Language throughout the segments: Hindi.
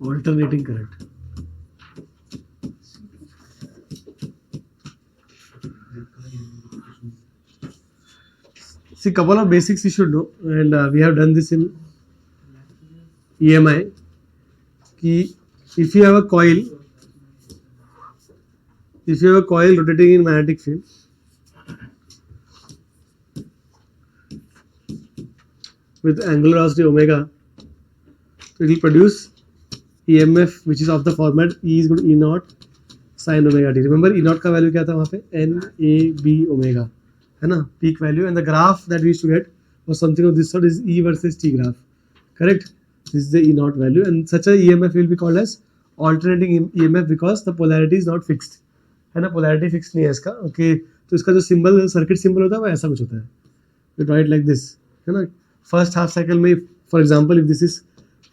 Alternating current. See, couple of basics you should know, and we have done this in EMI. कि if you have a coil rotating in magnetic field, with angular velocity omega, so it will produce EMF which is of the format E is equal to E naught sin omega t. Remember E naught का वैल्यू क्या था वहाँ पे? NAB omega, है ना, peak value, and the graph that we used to get was something of this sort, is E versus T graph, correct? This is the E naught value, and such a EMF will be called as alternating EMF because the polarity is not fixed, है ना, polarity fixed नहीं है इसका, okay? तो इसका जो symbol सर्किट सिंबल होता है वो ऐसा कुछ होता है, you write like this, है ना. फर्स्ट हाफ साइकिल में for example if this is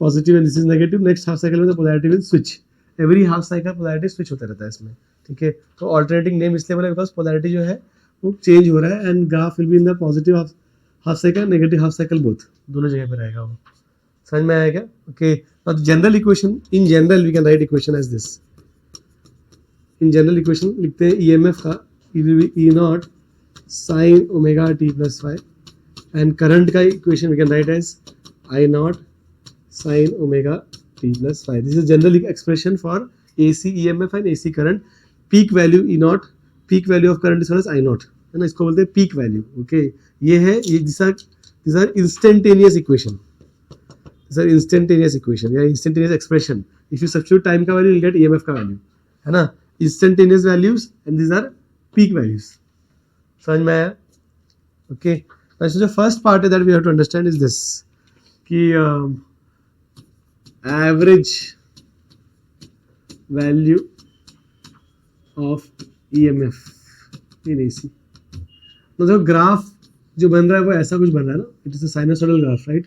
positive and this is negative, next half cycle में the polarity will switch, every half cycle polarity switch होता रहता है इसमें, ठीक है. तो ऑल्टरनेटिंग नेम इसलिए बोला बिकॉज पोलैरिटी जो है वो चेंज हो रहा है, and graph will be in the positive half cycle, negative half cycle, both दोनों जगह पे रहेगा वो. समझ में आया क्या? Okay. Now general equation, in general we can write equation as this. इन जनरल इक्वेशन लिखते हैं ईएमएफ का it will be E naught sine omega T plus five, and current का equation we can write as I naught sin omega t plus phi. This is general expression for AC EMF and AC current. Peak value E naught, peak value of current is called as I naught, है ना, इसको बोलते हैं peak value. Okay, ये है, ये these are instantaneous equation. These are instantaneous equation या instantaneous expression. If you substitute time का value, you will get EMF का value, है ना. Instantaneous values and these are peak values. समझ में आया? Okay. So the first part that we have to understand is this, कि average value of EMF in AC. मतलब ग्राफ जो बन रहा है वो ऐसा कुछ बन रहा है ना, it is a sinusoidal graph, right?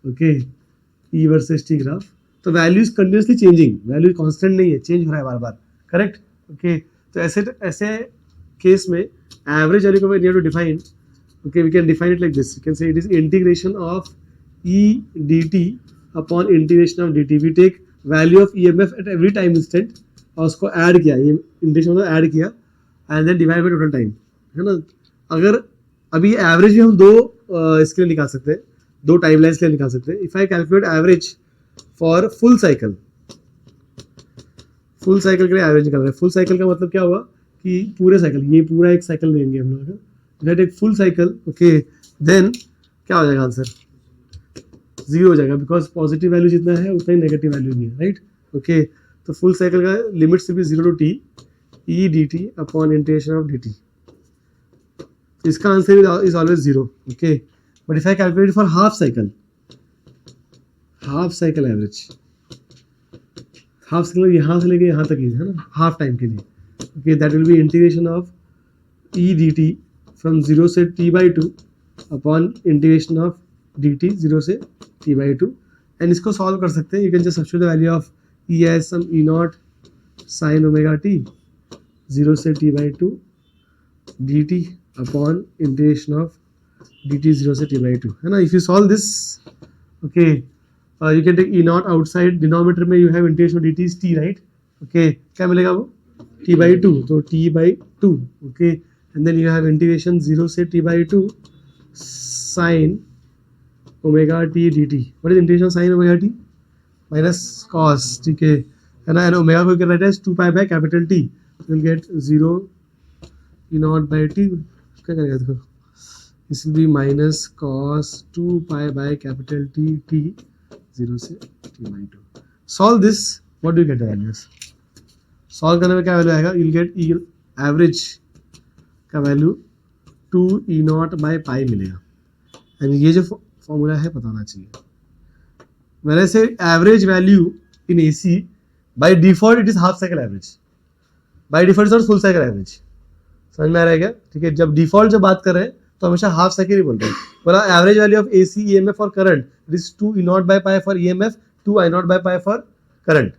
Okay, E versus T graph. तो value is continuously changing, value constant नहीं है, चेंज हो रहा है बार बार, करेक्ट? ओके. तो ऐसे केस में एवरेज वैल्यू को we need to define. Okay, we can define it like this. You can say it is integration of E dt upon integration of dt. We take value of EMF at every time instant और उसको ऐड किया, ये इंटीग्रेशन मतलब ऐड किया, and then divide by total time, है ना. अगर अभी एवरेज भी हम दो इसके लिए निकाल सकते हैं, दो टाइम लाइन्स के लिए निकाल सकते हैं. If I calculate average for full cycle के लिए एवरेज निकाल रहे हैं. फुल साइकिल का मतलब क्या हुआ कि पूरे साइकिल, ये पूरा एक साइकिल लेंगे हम लोग, लेट एक फुल साइकिल. ओके, देन क्या हो जाएगा आंसर? 0 हो जाएगा, बिकॉज पॉजिटिव वैल्यू जितना है उतना ही नेगेटिव वैल्यू भी है, राइट? ओके. तो फुल साइकिल का लिमिट से भी 0 to t E dt upon integration of dt. इसका answer is always 0. Okay, but if I calculate for half cycle average, half cycle यहाँ से लेके यहाँ तक ही है ना, हाफ टाइम के लिए. Okay, that will be integration of E dt from 0 से t by 2 upon integration of dt 0 से t by 2. एंड इसको सॉल्व कर सकते हैं. You can just substitute the value of E as some E naught sine omega t 0 से t by 2 dt upon integration of dt 0 से t by 2, है ना. If you solve this, okay, you can take E naught outside, denominator में you have integration of dt is t, right? Okay, क्या मिलेगा वो? t by 2, तो t by 2. Okay, and then you have integration 0 से t by 2 sin omega t dt. What is integration of sin omega t? Minus cos, ठीक है, ना. and omega को क्या रहता है? 2 pi by capital T. You will get 0 E naught by t. क्या करेगा देखो? This will be minus cos 2 pi by capital T 0 से t by 2. Solve this. What do you get the values? Solve करने में क्या वैल्यू आएगा? You will get E average का value 2 E not by pi मिलेगा. एंड ये जो फॉर्मूला है पता होना चाहिए. मैंने से average value in AC by default it is half cycle average, by default और फुल साइकिल एवरेज. समझ में आ रहा है क्या? ठीक है, जब डिफॉल्ट जब बात कर रहे हैं तो हमेशा हाफ साइकिल ही बोलते हैं. बोला average value of AC EMF for current it is 2 E not by pi for EMF, 2 I not by pi for current.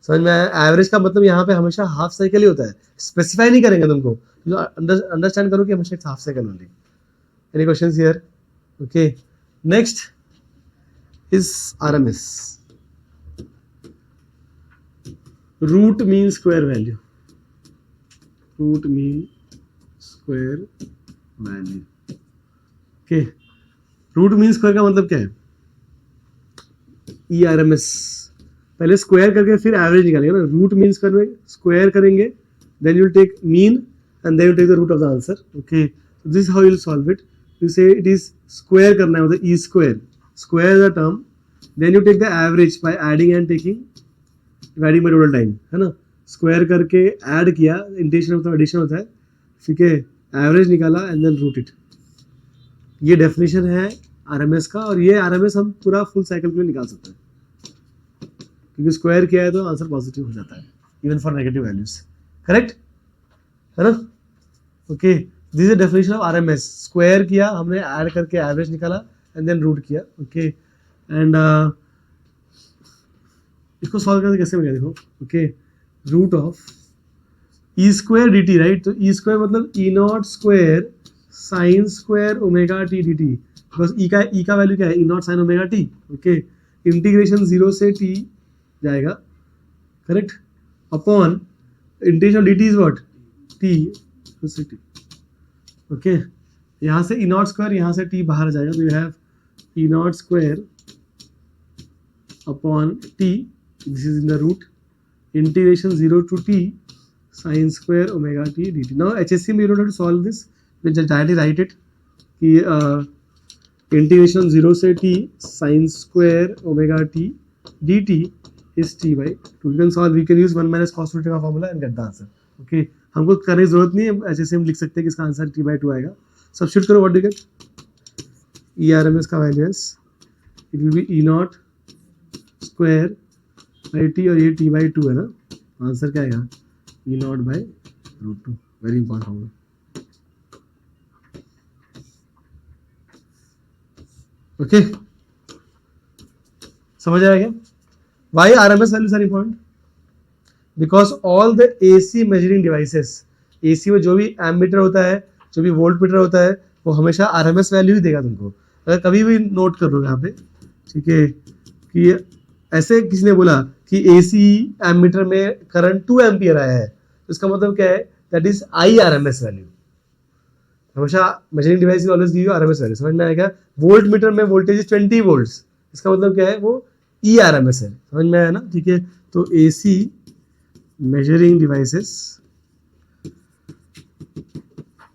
समझ में आया? एवरेज का मतलब यहाँ पे हमेशा हाफ साइकिल ही होता है, स्पेसिफाई नहीं करेंगे तुमको, अंडरस्टैंड करो कि हमेशा half cycle only. Any questions here? Okay, next is RMS. Root mean square value, root mean square value. Okay, root mean square का मतलब क्या है? ERMS, पहले स्क्वायर करके फिर एवरेज निकालेंगे ना। रूट मीन स्क्वायर में स्क्वायर करेंगे, then you will take mean and then you take the root of the answer. Okay, so this is how you will solve it. You say it is square करना है, मतलब e square, square is a term, then you take the average by adding and taking, dividing by total time, है ना। स्क्वायर करके ऐड किया, इंटीग्रेशन मतलब एडिशन होता है, ठीक है, एवरेज निकाला एंड देन रूट इट। ये डेफिनेशन है आरएमएस का, और ये आरएमएस हम पूरा फुल साइकिल के लिए निकाल सकते हैं, क्योंकि स्क्वायर किया है तो आंसर पॉजिटिव हो जाता है even for negative values. Correct है ना? Okay, this is definition of RMS. Square किया हमने, ऐड करके एवरेज निकाला एंड देन रूट किया। ओके, एंड इसको सॉल्व करके कैसे मिलेगा देखो। Okay, root of E square D T, right. तो ई स्क्वायर मतलब E not square sine square omega T D T, because E का वैल्यू क्या है? E naught sine omega T. Okay, integration 0 से टी जाएगा, correct, upon integration D T is what? T से टी। ओके, यहाँ से ई नॉट स्क्वायर, यहाँ से टी बाहर जाएगा, तो you have E not square upon t, this is in the root, integration 0 to t sine square omega T D t. Now HSC में you don't have to solve this, we just directly write it कि इंटीग्रेशन 0 से t sine square omega T D T is t by 2। You can solve, we can use 1 minus cos theta का formula and get the answer. Okay, हमको करने की जरूरत नहीं है, HSC हम लिख सकते हैं कि इसका आंसर t by 2 आएगा। सब्स्टिट्यूट करो, व्हाट डू गेट? ERMS का वैल्यू है, it will be E not square by t, और ये t by 2 है ना, आंसर क्या आएगा? E naught by root 2। Very important होगा। ओके, समझ आया क्या? Why RMS values are important? Because all the AC measuring devices, AC में जो भी एमीटर होता है, जो भी वोल्ट मीटर होता है, वो हमेशा आरएमएस वैल्यू ही देगा तुमको। अगर कभी भी नोट कर लो यहाँ पे, ठीक है, कि ऐसे किसी ने बोला कि AC एमीटर में करंट 2 एम्पियर आया है, तो इसका मतलब क्या है? That is IRMS value. हमेशा measuring device always give you RMS value. समझ में आएगा? वोल्ट मीटर में वोल्टेज इज 20 वोल्ट्स, इसका मतलब क्या है? वो ERMS है। समझ में आया ना? ठीक है, तो AC मेजरिंग डिवाइसेस,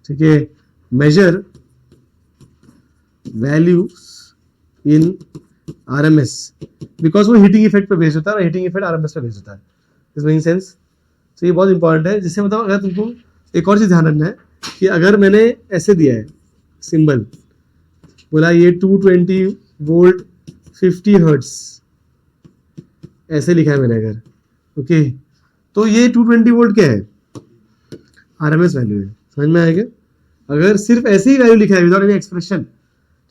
ठीक है, measure values in RMS, because वो हीटिंग इफेक्ट पे बेस्ड होता है, और हीटिंग इफेक्ट आरएमएस पे बेस्ड होता है। This making sense? तो ये बहुत इंपॉर्टेंट है। जिससे मतलब अगर तुमको एक और चीज ध्यान रखना है कि अगर मैंने ऐसे दिया है सिंबल, बोला ये 220 वोल्ट 50 हर्ट्ज, ऐसे लिखा है मैंने अगर, ओके, तो ये 220 वोल्ट क्या है? आरएमएस वैल्यू है। समझ में आएगा? अगर सिर्फ ऐसे ही वैल्यू लिखा है विदाउट एनी एक्सप्रेशन,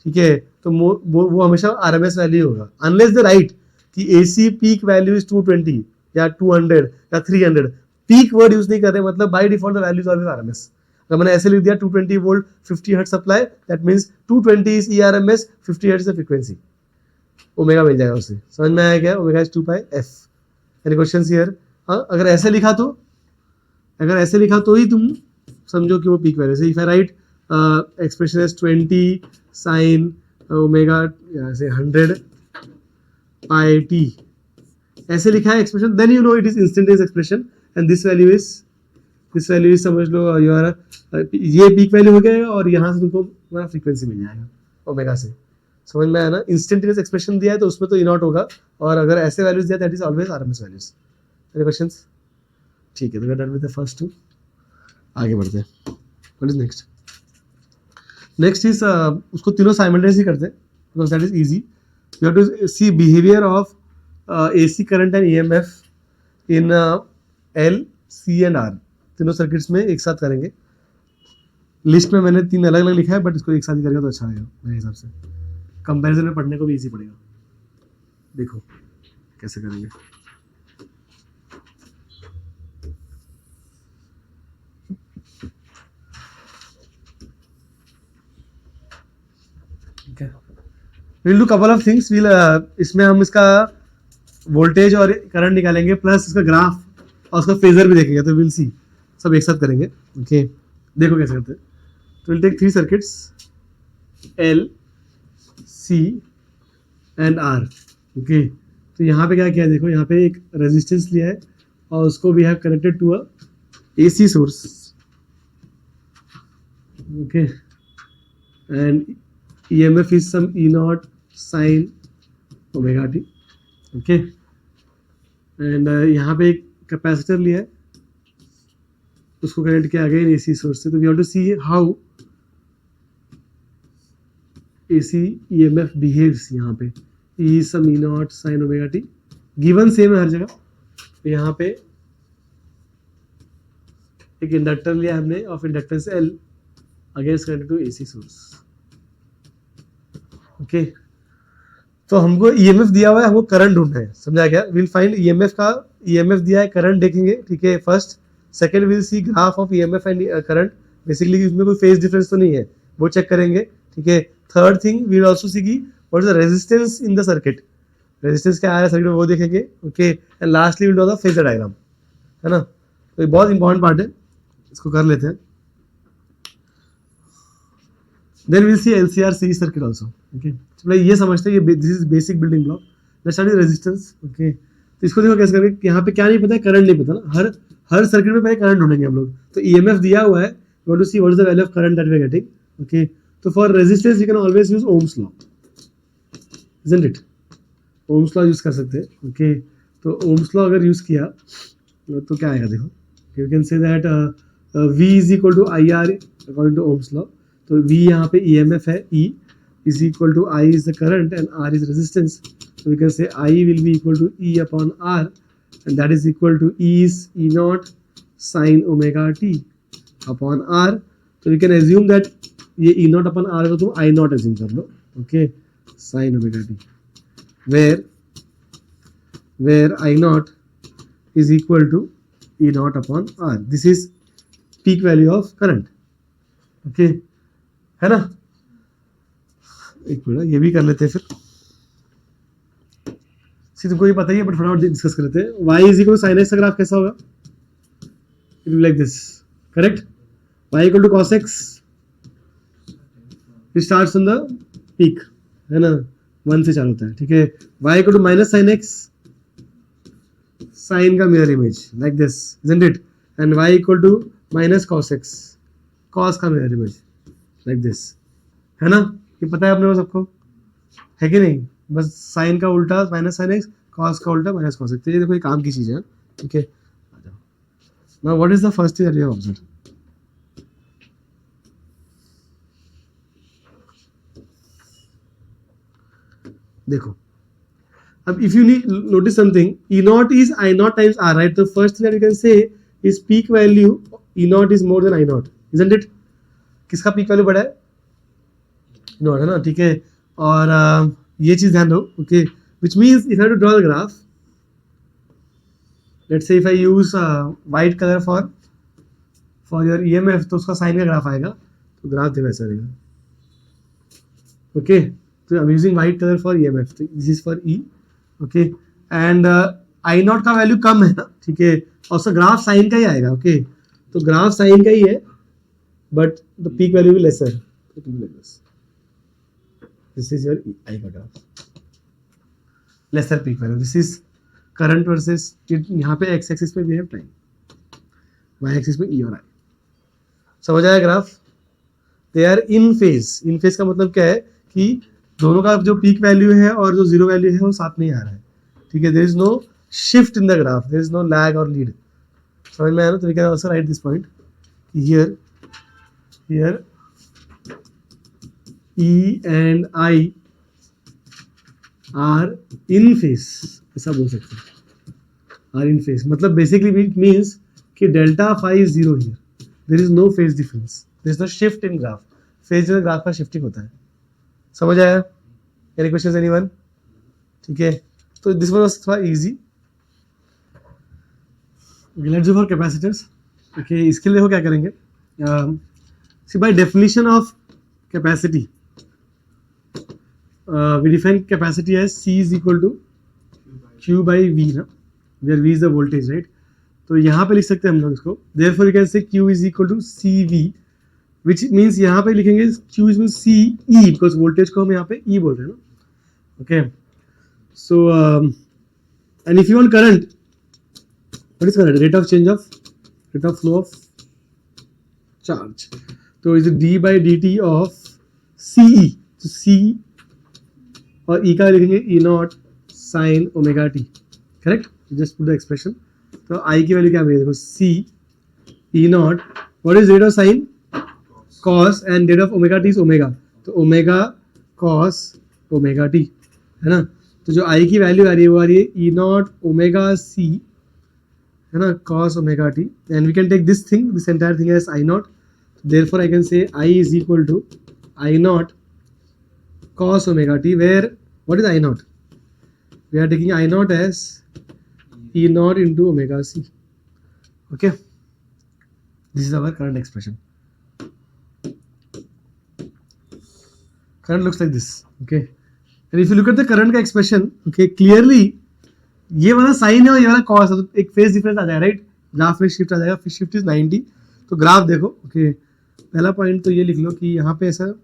ठीक है, तो वो हमेशा आरएमएस वैल्यू होगा, अनलेस द राइट कि AC पीक वैल्यू इज 220 या 200 या 300। पीक वर्ड यूज नहीं कर रहे, मतलब by default the value is always RMS. अगर मैंने ऐसे लिख दिया 220 volt 50 hertz supply, that means 220 is ERMS, 50 hertz is frequency, omega मिल जाएगा उससे। समझ में आया क्या? Omega is 2 pi f। Any questions here? हाँ, अगर ऐसे लिखा तो, अगर ऐसे लिखा तो ही तुम समझो कि वो पीक वैल्यू से। If I write expression is 20 sine omega से 100 पाई t, ऐसे लिखा है expression, then you know it is instantaneous expression, and this value is समझ लो योर, ये पीक वैल्यू हो गया, और यहाँ से तुमको पूरा फ्रीक्वेंसी मिल जाएगा ओमेगा से। समझ में आया ना? इंस्टेंटेनियस एक्सप्रेशन दिया है तो उसमें तो ई नॉट होगा, और अगर ऐसे वैल्यूज दिया that is always RMS values. Any questions? ठीक है, तो we are done with the first two. आगे बढ़ते हैं। What is next? Next is उसको तीनों साइमल्टेनियसली करते हैं, because that is easy. You have to see behaviour of AC current and EMF in L, C and R, तीनों सर्किट्स में एक साथ करेंगे। लिस्ट में मैंने 3 अलग अलग लिखा है, बट इसको एक साथ ही करेगा तो अच्छा रहेगा मेरे हिसाब से। कंपैरिजन में पढ़ने को भी इजी पड़ेगा। देखो कैसे करेंगे। We'll do couple of things. इसमें हम इसका वोल्टेज और करंट निकालेंगे, प्लस इसका ग्राफ और उसका फेजर भी देखेंगे, तो विल सी, सब एक साथ करेंगे। ओके देखो कैसे करते हैं। तो will take 3 circuits L C and R। Okay तो यहाँ पे क्या किया देखो, यहाँ पे एक रेजिस्टेंस लिया है और उसको we have connected to a AC source. Okay and EMF is some E0 sin omega t। Okay and यहाँ पे एक कैपेसिटर लिया है, उसको कनेक्ट किया अगेन AC सोर्स से। तो we want to see how AC EMF behaves. यहाँ पे E some E0 sin omega t given same है हर जगह। तो यहाँ पे एक इंडक्टर लिया हमने of inductance L against connected to AC source. Okay तो हमको EMF दिया हुआ है, हमको करंट ढूंढना है, समझा क्या? विल फाइंड EMF का, EMF दिया है, करंट देखेंगे, ठीक है first. Second will see graph of EMF and current, basically इसमें कोई फेज डिफरेंस तो नहीं है, वो चेक करेंगे, ठीक है। Third thing will also see की what is the resistance in the circuit, resistance क्या आ रहा है सर्किट में वो देखेंगे। Okay and lastly will draw the phasor diagram, है ना। तो ये बहुत इंपॉर्टेंट पार्ट है, इसको कर लेते हैं। Then will see LCR series circuit also. Okay चलो ये समझते हैं, ये this is basic building block. Let's start with resistance. Okay तो इसको देखो कैसे करेंगे। यहाँ पे क्या नहीं पता है, करंट नहीं पता ना, हर सर्किट में पहले करंट ढूंढेंगे हम लोग। तो EMF दिया हुआ है, we want to see what is the value of current that we are getting. Okay तो for resistance you can always use Ohm's law, isn't it? Ohm's law use कर सकते हैं। ओके तो ओम्स लॉ अगर यूज किया तो क्या आएगा देखो, you can say that V is equal to IR according to Ohm's law. तो V यहाँ पे EMF है, E is equal to I is the current and R is resistance. So we can say I will be equal to E upon R, and that is equal to E is E0 sin omega t upon R. So we can assume that ये E0 upon R को तुम I0 assume कर लो, okay, sin omega t, where I0 is equal to E0 upon R. This is peak value of current, okay, है ना। एक मिनट ये भी कर लेते हैं फिर, तुमको ये पता ही है बट फटाफट डिस्कस कर लेते हैं। y is equal to sin x का ग्राफ कैसा होगा? It will like this, correct. y equal to cos x, it starts on the peak, है ना, 1 से चालू होता है, ठीक है। y equal to minus sin x, sine का mirror image like this, isn't it? And y equal to minus cos x, cos का मिरर इमेज लाइक दिस, है ना। ये पता है आपने वो सबको, है कि नहीं? बस साइन का उल्टा माइनस साइन एक्स, कॉस का उल्टा माइनस कॉस एक्स। ये देखो ये काम की चीज है, ठीक है। Now what is the first thing that you have observed? देखो अब if you need notice something, E0 is I0 times R, right? The first thing that you can say is peak value E0 is more than I0, isn't it? किसका पीक वैल्यू बड़ा है? नॉट, है ना, ठीक है। और ये चीज ध्यान दो, okay, which means if I to draw the graph, let's say if I use white colour for your EMF, तो उसका साइन का ग्राफ आएगा। तो ग्राफ देखो ऐसा रहेगा, ओके। तो I am using white colour for EMF, this is for E, okay. And I0 का वैल्यू कम है ना, ठीक है, और उसका ग्राफ साइन का ही आएगा, ओके। तो ग्राफ साइन का ही है बट द पीक वैल्यू भी lesser, this is your I का graph, lesser peak value. This is current versus, यहाँ पे x axis पे we have time, y axis पे E और I, समझ आया graph? They are in phase. In phase का मतलब क्या है कि दोनों का जो पीक वैल्यू है और जो जीरो वैल्यू है वो साथ में ही आ रहा है, ठीक है। There is no shift in the graph, there is no lag or lead, समझ में आया ना? तो we can also write this point here E and I are in phase, ऐसा बोल सकते हैं, are in phase मतलब basically it means कि delta phi is 0 here, there is no phase difference, there is no shift in graph, phase जो ग्राफ का शिफ्टिंग होता है, समझ आया? any questions anyone? ठीक है, तो this one was थोड़ा easy। let's do for capacitors, okay। इसके लिए हो क्या करेंगे, see by definition of capacity, we define capacity as C is equal to Q by V, na? Where V is the voltage, right? तो यहाँ पे लिख सकते हैं हम लोग इसको, therefore you can say Q is equal to CV, which means यहाँ पे लिखेंगे Q is mean CE, because voltage को हम यहाँ पे E बोल रहे हैं ना. Okay, so and if you want current, what is current? Rate of flow of charge. तो is D by D T of CE, तो C और E का लिखेंगे E naught sine omega T. Correct, just put the expression. तो I की वैल्यू क्या मिलेगी? देखो C E not, what is rate of sine? Cos, and rate of omega T is omega, तो ओमेगा कॉस ओमेगा टी, है ना. तो जो I की वैल्यू आ रही है वो आ रही है E नॉट ओमेगा C, है ना, cos omega t. And we can take this thing, this entire thing as I not. Therefore I can say I is equal to I not cos omega t, where what is I naught? We are taking I naught as E naught into omega c. Okay, this is our current expression. Current looks like this. Okay, and if you look at the current का expression, okay, clearly ये वाला साइन है और ये वाला cos है, तो एक फेज डिफरेंस आ जाएगा, राइट. ग्राफ में शिफ्ट आ जाएगा, फिर शिफ्ट इज 90. तो ग्राफ देखो. ओके, पहला पॉइंट तो ये लिख लो कि यहाँ पे ऐसा,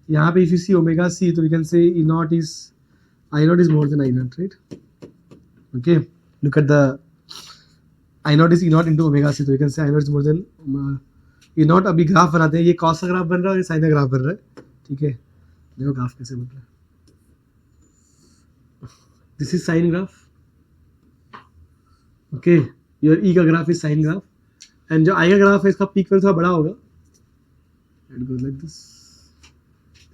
यहाँ पे if you see omega c, तो we can say I naught is more than I naught, right? Okay, look at the I naught is E naught into omega c, तो we can say I naught is more than E naught. अभी ग्राफ बनाते हैं, ये cos का ग्राफ बन रहा है और ये sin का ग्राफ बन रहा है. ठीक है, देखो ग्राफ कैसे बन रहा है. This is sine graph. Okay, your E का graph is sine graph, and जो I का ग्राफ है इसका पीक वैल्यू थोड़ा बड़ा होगा. It goes like this.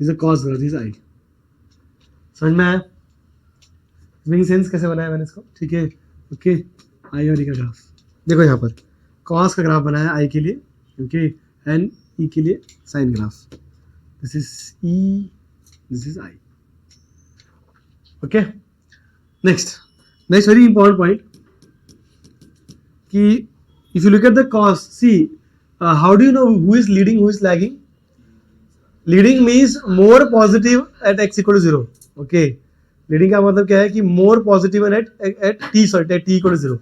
This is cos graph, this is I. समझ में आया? मेकिंग सेंस कैसे बनाया मैंने इसको? ठीक है. ओके, I और E का ग्राफ देखो, यहाँ पर कॉस का ग्राफ बनाया I के लिए, ओके, एंड E के लिए sine graph. This is E, this is I. Okay, next very important point कि if you look at the cos, see how do you know who is leading, who is lagging? Leading means more positive at x equal to 0. Okay, leading का मतलब क्या है कि more positive at t, sorry at t equal to 0.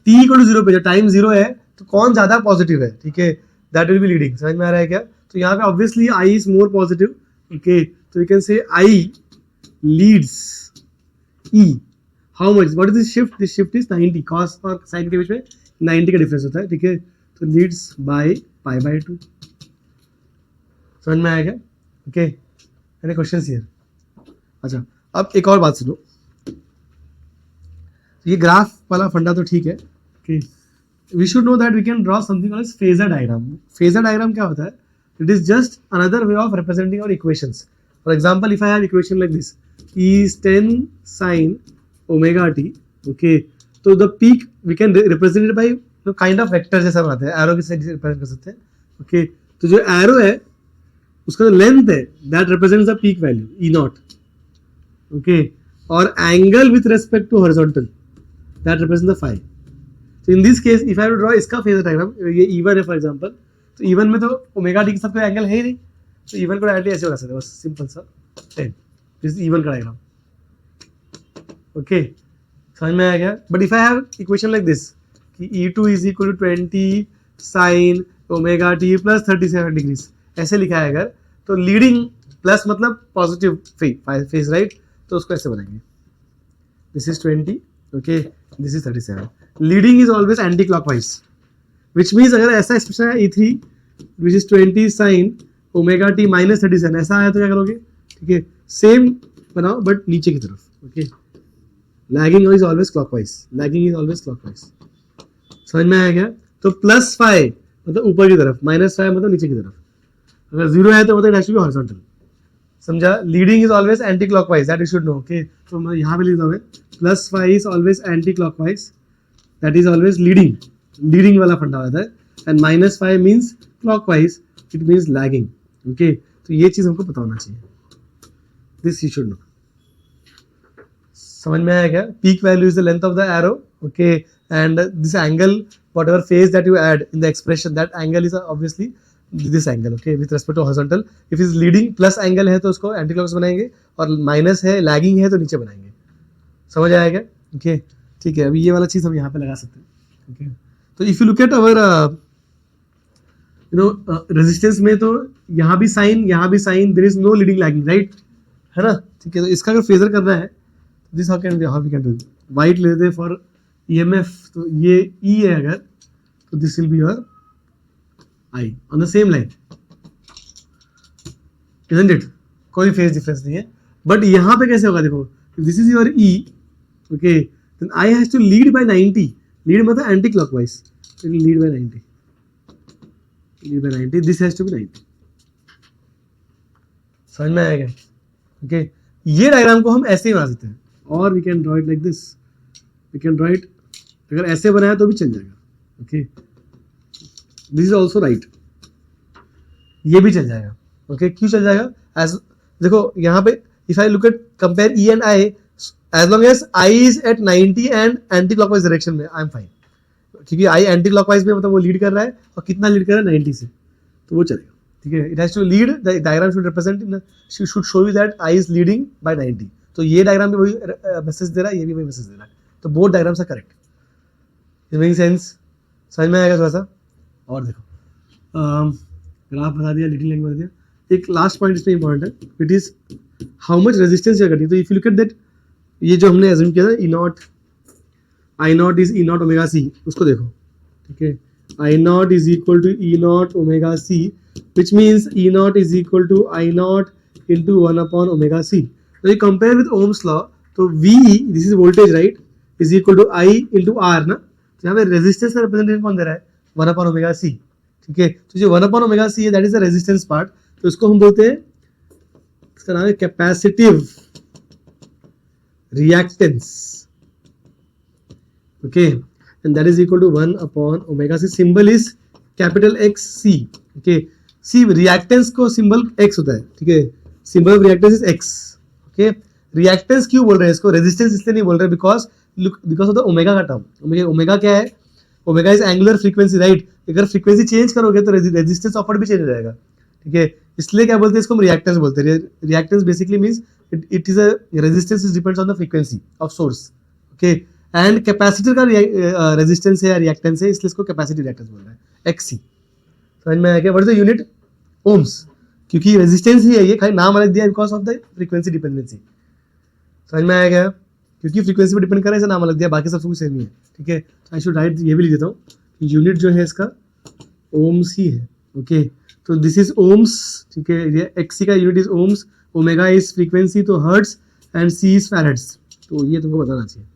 t equal to 0 पे जो टाइम 0 है तो कौन ज्यादा पॉजिटिव है, ठीक है, दैट विल बी लीडिंग. समझ में आ रहा है क्या? तो यहाँ पे obviously I is more positive. Okay, तो you can say I leads E. How much? What is this shift? This shift is 90. Cos और साइन के बीच में 90 का डिफरेंस होता है. ठीक है, तो लीड्स बाय पाई बाय 2. समझ में आया क्या? Okay, any questions here? अच्छा, अब एक और बात सुनो. ये ग्राफ वाला फंडा तो ठीक है. Okay, we should know that we can draw something called as phasor diagram. Phasor diagram क्या होता है? It is just another way of representing our equations. For example, if I have equation like this, E is 10 sin omega t. Okay, तो the peak we can represent it by kind of vector जैसा बनाते हैं, एरो के साथ रिप्रेजेंट कर सकते हैं. ओके, तो जो एरो है उसका जो लेंथ है that represents the peak value E naught. Okay, और angle with respect to horizontal that represent the phi. तो in this case if I draw इसका फेजर डायग्राम, ये E1 है फॉर एग्जांपल, तो E1 में तो ओमेगा टी के साथ कोई एंगल है ही नहीं, तो E1 को डायरेक्टली ऐसे बना सकते हैं, बस सिंपल सा 10. दिस इज E1 का डायग्राम. ओके, समझ में आया क्या? But if I have equation like this कि E2 is equal to 20 sine omega T plus 37 degrees, ऐसे लिखा है अगर, तो लीडिंग प्लस मतलब पॉजिटिव फेज, राइट, तो उसको ऐसे बनाएंगे. This is 20, okay, this is 37. Leading is always anti clockwise, which means अगर ऐसा एक्सप्रेशन है E3 which is 20 sine omega t minus 37, ऐसा आया तो क्या करोगे? ठीक है, सेम बनाओ बट नीचे की तरफ. Okay, lagging is always clockwise, lagging is always clockwise. समझ में आया क्या? तो प्लस 5 मतलब ऊपर की तरफ, माइनस 5 मतलब नीचे की तरफ. अगर 0 है तो मतलब it has to be horizontal. समझा? Leading is always anti clockwise, that you should know. Okay, तो मैं यहाँ पे लिख दूंगा plus 5 is always anti clockwise, that is always leading. Leading वाला फंडा होता है. And minus 5 means clockwise, it means lagging. Okay, तो ये चीज हमको पता होना चाहिए. This you should know. समझ में आया क्या? Peak value is the length of the arrow. Okay, and this angle whatever phase that you add in the expression, that angle is obviously this angle. Okay, with respect to horizontal. if is leading plus angle है तो उसको एंटी क्लॉकवाइज बनाएंगे, और माइनस है लैगिंग है तो नीचे बनाएंगे. समझ आया क्या? ओके, ठीक है. अभी ये वाला चीज हम यहाँ पे लगा सकते हैं. Okay. तो if you look at our resistance में तो यहाँ भी sine there is no leading lagging, right, है ना, ठीक है। तो इसका अगर फेजर करना है, this how we can do, white लेते हैं फॉर ईएमएफ, तो ये ई है अगर, तो this will be your I on the same line, isn't it, कोई फेज डिफरेंस नहीं है। बट यहाँ पे कैसे होगा, देखो this is your E, okay, then I has to lead by 90, lead मतलब anticlockwise, lead by 90, lead by 90, this has to be 90, समझ में आएगा, ओके। ये डायग्राम को हम ऐसे ही बना सकते हैं, और we can draw it like this, we can draw it, अगर ऐसे बनाया तो भी चल जाएगा, okay, this is also right, ये भी चल जाएगा, ओके। क्यों चल जाएगा, एज देखो यहाँ पे if I look at compare E and I, as long as I is at 90 and anti clockwise direction में, आई एम फाइन, क्योंकि आई एंटी क्लॉकवाइज में मतलब वो लीड कर रहा है, और कितना लीड कर रहा है 90 से, तो वो चलेगा, ठीक है। It has to lead, the diagram should represent, should show you that I is leading by 90, तो ये डायग्राम भी वही मैसेज दे रहा है, ये भी वही मैसेज दे रहा है, तो both diagrams are correct, it making sense, समझ में आएगा थोड़ा सा। और देखो ग्राफ बता दिया, लीडिंग लाइन बता दिया, एक लास्ट पॉइंट इसमें इंपॉर्टेंट है, it is how much resistance you are cutting. तो if you look at that, ये जो हमने एज्यूम किया था E naught, I naught is E naught omega C, उसको देखो, ठीक है, I naught is equal to E naught omega C, which means E naught is equal to I naught into 1 upon omega C. तो ये कंपेयर विद ओम्स लॉ, तो we, this is voltage right, is equal to I into R ना, तो यहाँ पे रेजिस्टेंस का रिप्रेजेंटेशन कौन दे रहा है, 1 अपॉन ओमेगा सी, ठीक है। तो जो 1 अपॉन ओमेगा सी है that is the resistance part, तो इसको हम बोलते हैं, इसका नाम है capacitive reactance, okay, and that is equal to 1 upon omega C, symbol is capital X C, okay. C reactance को सिंबल एक्स होता है, ठीक है, symbol of reactance is X, okay. Reactance क्यों बोल रहे हैं इसको, रेजिस्टेंस इसलिए नहीं बोल रहे बिकॉज ऑफ द ओमेगा का टर्म, ओमेगा क्या है, omega is angular frequency, right, अगर फ्रीक्वेंसी चेंज करोगे तो रेजिस्टेंस ऑफर्ड भी चेंज हो जाएगा, ठीक है, इसलिए क्या बोलते हैं इसको हम रिएक्टेंस बोलते हैं। Reactance basically means it is a resistance is depends on the frequency of source, okay, and capacitor का रेजिस्टेंस है या रिएक्टेंस है, इसलिए इसको कैपेसिटी रिएक्टेंस बोल रहे हैं, एक्सी, समझ में आया क्या, what is the unit, ohms, क्योंकि रेजिस्टेंस ही है ये, खाली नाम अलग दिया because of the frequency dependency, समझ में आया क्या, क्योंकि फ्रीक्वेंसी पर डिपेंड कर रहा है, नाम अलग दिया, बाकी सब कुछ सेम ही है, ठीक है। आई शुड राइट, ये भी लिख देता हूँ, यूनिट जो है इसका ओम्स ही है, ओके, तो दिस इज ओम्स, ठीक है, एक्सी का unit is ohms, omega is frequency तो hertz, and C is farads, तो ये तुमको बताना चाहिए,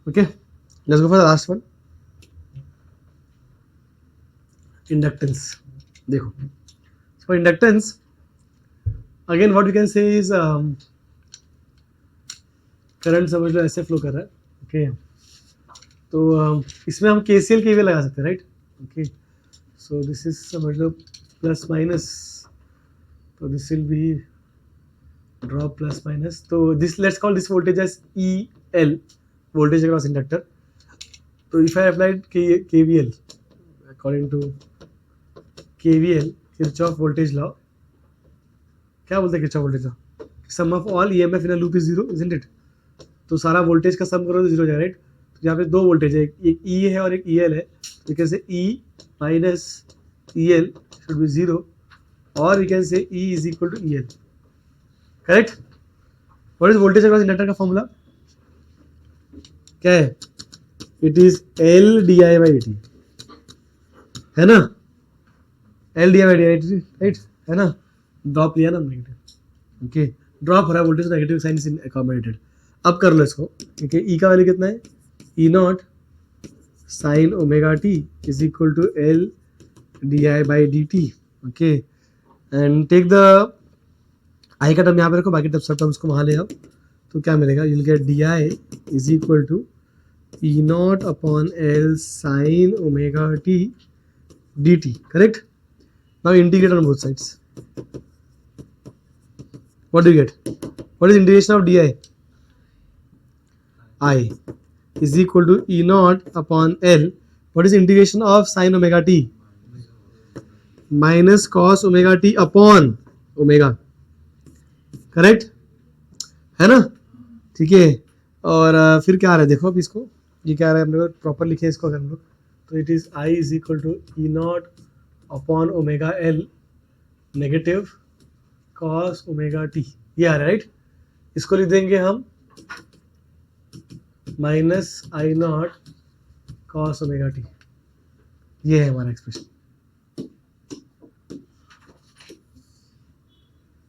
okay. Let's go for the last one, inductance. देखो for inductance again what you can say is current समझ लो ऐसे फ्लो कर रहा है, ओके, तो इसमें हम केसीएल केवीएल लगा सकते हैं, right, okay, so this is समझ लो प्लस माइनस, तो this will be drop plus minus, तो this let's call this voltage as E L, voltage across inductor. तो if I applied KVL according to KVL, Kirchhoff voltage law, क्या बोलते हैं Kirchhoff voltage law, sum of all EMF in a loop is zero, isn't it, तो सारा वोल्टेज का सम करो तो जीरो हो जाएगा, राइट। तो यहाँ पे दो वोल्टेज है, एक ई है और एक ई एल है, तो can say E minus E L should be zero, और we can say E is equal to E L, correct. What is voltage across inductor का फॉर्मूला क्या है, it is L D I by D T, है ना, L D I by D T, right, है ना, ड्रॉप लिया ना नेगेटिव, ओके, ड्रॉप हो रहा है voltage, negative sign is accommodated. अब कर लो इसको, ठीक है, ई का वैल्यू कितना है, E naught sine omega T is equal to L D I by D T, okay, and take the I का टर्म यहाँ पे रखो, बाकी सब टर्म्स को वहाँ ले आओ, तो क्या मिलेगा, you will get d I is equal to E not upon L sine omega T D t, correct. Now integrate on both sides, what do you get, what is integration of di, I is equal to e naught upon L, what is integration of sin omega t, minus cos omega t upon omega, correct है ना, ठीक है, और फिर क्या आ रहा है देखो अब इसको, ये क्या आ रहा है हम लोग प्रॉपर लिखे इसको अगर हम लोग, तो it is I is equal to E not upon omega L negative cos omega t, ये आ रहा है राइट। इसको लिख देंगे हम minus I not cos omega t, ये है हमारा एक्सप्रेशन।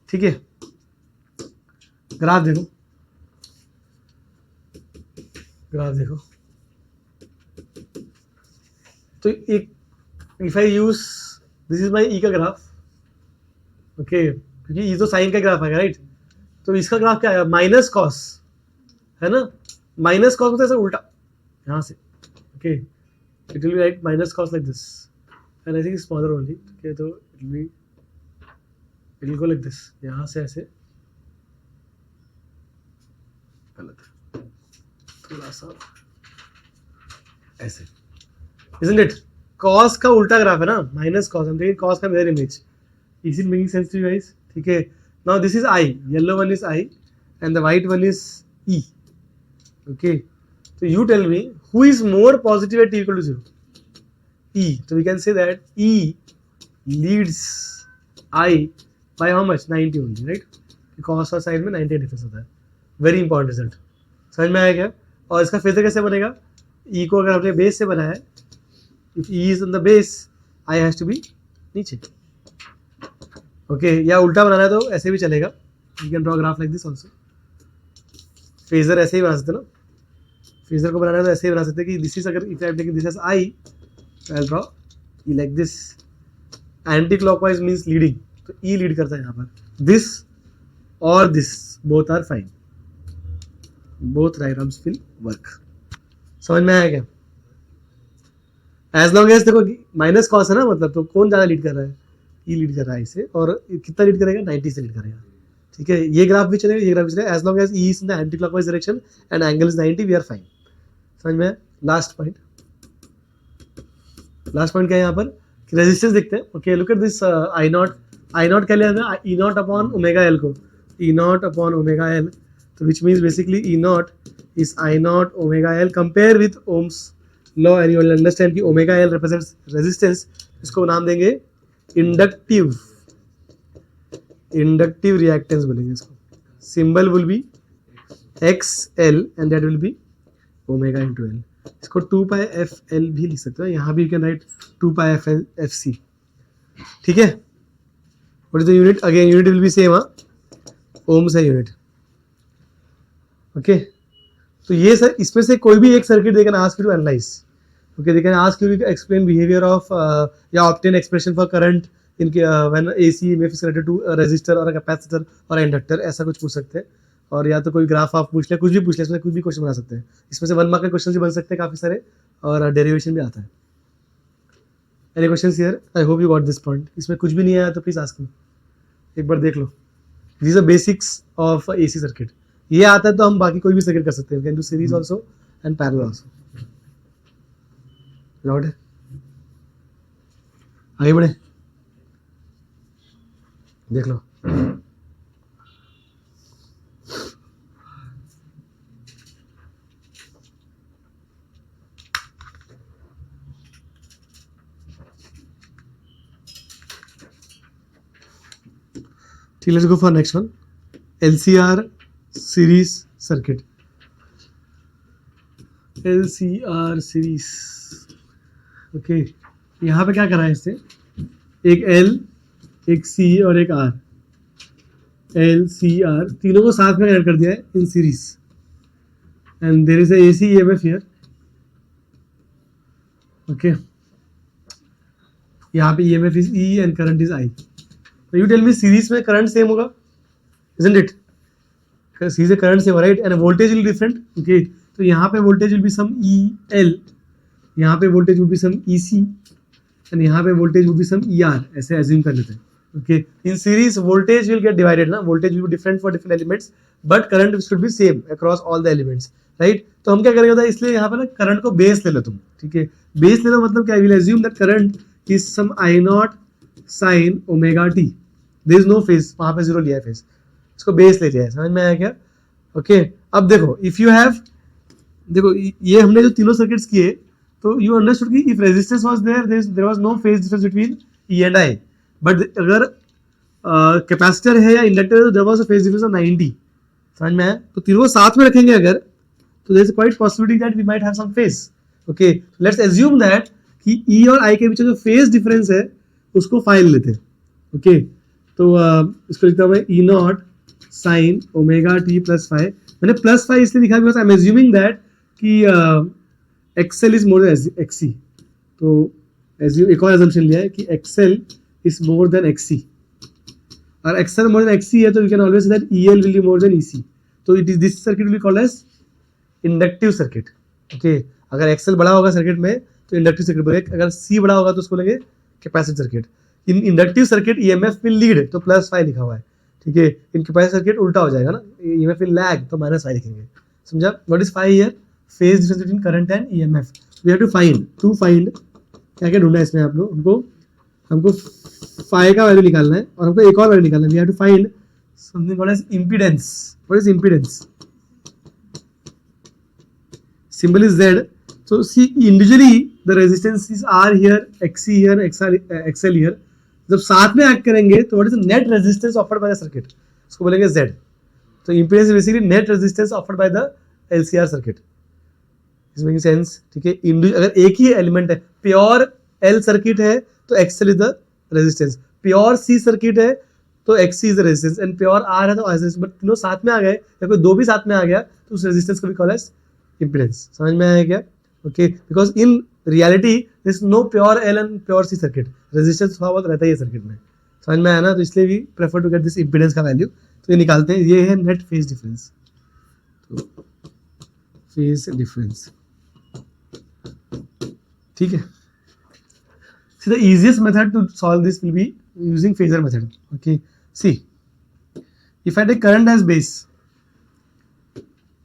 ठीक है, ग्राफ देखो, ग्राफ देखो, तो एक if I use this is my E का ग्राफ, ओके, क्योंकि ये तो साइन का ग्राफ है राइट, तो इसका ग्राफ क्या है माइनस कॉस, है ना, माइनस कॉस मतलब ऐसा उल्टा यहाँ से, okay, it will be right minus cos like this and I think smaller only, okay, तो it will go like this, यहाँ से ऐसे, गलत, थोड़ा सा ऐसे, isn't it? cos का उल्टा ग्राफ है ना, माइनस कॉस, हम टेकिंग cos का mirror image, is it making sense to you guys? ठीक है, now this is I, yellow one is I and the white one is E, okay, so you tell me who is more positive at t equal to 0? E, so we can say that E leads I by how much? 90 only, right? cos और sin में 90 डिफरेंस होता है, वेरी इंपॉर्टेंट रिजल्ट, समझ में आया क्या? और इसका फेजर कैसे बनेगा, E को अगर हमने बेस से बनाया है, if E is on the base, I has to be नीचे, ओके, या उल्टा बनाना है तो ऐसे भी चलेगा, you can draw graph like this also, phasor ऐसे ही बना सकते ना, फेजर को बनाना है तो ऐसे ही बना सकते कि दिस इज, अगर if I am taking this as I, I will draw E like this, anti clockwise means leading, तो ई लीड करता है यहाँ पर, दिस और this both are fine, both diagrams will work, समझ में आया क्या? एज लॉन्ग एज देखो माइनस कॉस है ना, मतलब तो कौन ज़्यादा लीड कर रहा है, ई लीड कर रहा है इसे, और कितना लीड करेगा, 90 से लीड करेगा, ठीक है, ये ग्राफ भी चलेगा, ये ग्राफ भी चलेगा, as long as E is in the anti clockwise direction and angle is 90, we are fine, समझ में? लास्ट पॉइंट, लास्ट पॉइंट क्या है यहाँ पर, रेजिस्टेंस देखते हैं, okay, look at this I not क्या लिया है, E not upon omega L को, ई नॉट अपॉन ओमेगा एल, तो which means basically E naught is I not omega L compare with Ohm's law, and you will understand कि ओमेगा एल रिप्रेजेंट्स रेजिस्टेंस, इसको नाम देंगे इंडक्टिव रिएक्टेंस बोलेंगे इसको, symbol will be x L and that will B omega into L, इसको 2 पाई एफ एल भी लिख सकते हो, यहाँ भी you can write 2 pi F L F C, ठीक है, what is the unit, again unit will be same, हाँ, ओम्स है यूनिट, ओके, तो ये सर इसमें से कोई भी एक circuit they can ask you to analyse, okay, they can ask you to explain behavior of या obtain expression for current in when AC EMF is connected to a resistor or a capacitor or a inductor, ऐसा कुछ पूछ सकते हैं, और या तो कोई ग्राफ आप पूछ ले, कुछ भी पूछ ले, इसमें कुछ भी क्वेश्चन बना सकते हैं, इसमें से 1 मार्क के क्वेश्चन भी बन सकते हैं काफ़ी सारे, और डेरिवेशन भी आता है। Any questions here? I hope you got this point, इसमें कुछ भी नहीं आया तो प्लीज आस्क मी, एक बार देख लो, these are basics of AC circuit, ये आता है तो हम बाकी कोई भी सर्किट कर सकते हैं, can do series also and parallel also, lot है, आगे बढ़े, देख लो, ठीक, let's go for next one, LCR series circuit, LCR series, okay, यहाँ पे क्या करा है इससे, एक L, एक C और एक R, LCR तीनों को साथ में कनेक्ट कर दिया है in series, and there is a AC EMF here, okay, यहाँ पे EMF is E and current is I, तो यू टेल मी सीरीज में करंट सेम होगा, isn't it? सीरीज में करंट सेम होगा, right, and voltage will different, okay, तो यहाँ पे voltage will be some EL, यहाँ पे voltage will be some EC and यहाँ पे voltage will be some ER, ऐसे एज्यूम कर लेते हैं, okay, in series voltage will get divided ना, voltage will be different for different elements but current should be same across all the elements, right, तो हम क्या करेंगे, इसलिए यहाँ पे ना करंट को बेस ले लो तुम, ठीक है, बेस ले लो मतलब क्या, will assume that current is some I not sine omega t, there is no phase, वहाँ पे 0 लिया है फेज, इसको बेस ले लिया है, समझ में आया क्या, ओके, अब देखो इफ यू हैव, देखो ये हमने जो तीनों सर्किट्स किए, तो यू अंडरस्टूड कि if resistance was there was no phase difference between E and I, but अगर कैपेसिटर है या इंडक्टर है तो there was a phase difference of 90, समझ में आया? तो तीनों को साथ में रखेंगे अगर, तो there is quite possibility that we might have some phase. Okay, let's assume that कि ई और आई के बीच जो फेज डिफरेंस है उसको फाइंड लेते हैं। ओके, तो इसको लिखता हूं मैं E naught sine omega T plus five. मैंने प्लस फाइव इसलिए लिखा because I am assuming that कि XL is more than XC. तो एक और assumption लिया है कि XL is more than XC, और एक्सएल मोर देन एक्सी है तो we can always say that EL will be more than EC. तो it is this circuit will be called as inductive circuit. Okay, अगर एक्सएल बड़ा होगा सर्किट में तो इंडक्टिव सर्किट बोलेंगे, अगर सी बड़ा होगा तो उसको लेंगे capacitive circuit. In inductive circuit EMF will lead, तो प्लस फाइव लिखा हुआ है, ठीक है। इन कैपेसिटिव सर्किट उल्टा हो जाएगा ना, ईएमएफ विल लैग, तो माइनस फाइव लिखेंगे, समझा? What is five here? Phase difference between current and EMF. We have to find क्या क्या ढूंढना है इसमें आप लोग, हमको फाइव का वैल्यू निकालना है और हमको एक और वैल्यू निकालना है। We have to find something called as impedance. What is impedance? symbol is Z. So see individually the resistances are here, XC here, XL here. जब साथ में एक्ट करेंगे तो what is the net resistance offered by the circuit? इसको बोलेंगे Z. तो impedance is basically net resistance offered by the LCR circuit. Is making sense? ठीक है, अगर एक ही एलिमेंट है, प्योर L सर्किट है तो XL is the resistance, pure C circuit है तो XC is the resistance, and pure R है तो resistance। बट तीनों साथ में आ गए या कोई दो भी साथ में आ गया तो उस रेजिस्टेंस को भी कॉल एज impedance। समझ में आया क्या? Okay, because in reality there is no pure L and pure C circuit, resistance थोड़ा बहुत रहता है ये सर्किट में, समझ में आया ना? तो इसलिए भी prefer to get this impedance का वैल्यू। तो ये निकालते हैं, ये है नेट फेज डिफरेंस। तो फेज डिफरेंस, ठीक है। See the easiest method to solve this will be using phasor method. Okay, see if I take current as base,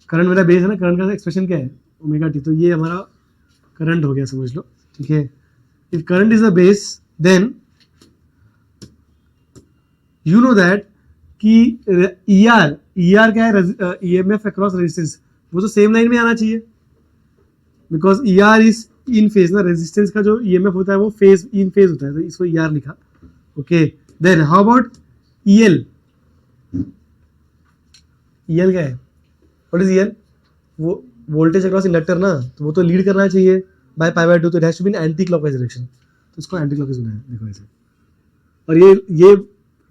current मेरा बेस है ना, करंट का एक्सप्रेशन क्या है? Omega T. तो ये हमारा करंट हो गया, समझ लो, ठीक है। If current is the base then you know that कि ER क्या है? EMF अक्रॉस रेजिस्टेंस, वो तो सेम लाइन में आना चाहिए because ER is in phase ना। रेजिस्टेंस का जो EMF होता है वो फेज इन फेज होता है, तो इसको ER लिखा। Okay, then how about EL? EL क्या है? What is EL? वो वोल्टेज अक्रॉस इंडक्टर ना, तो वो तो लीड करना चाहिए बाय पाई बाय 2, तो it has to be in anti clockwise direction. तो इसको एंटी क्लॉकवाइज बनाया, देखो ऐसे। और ये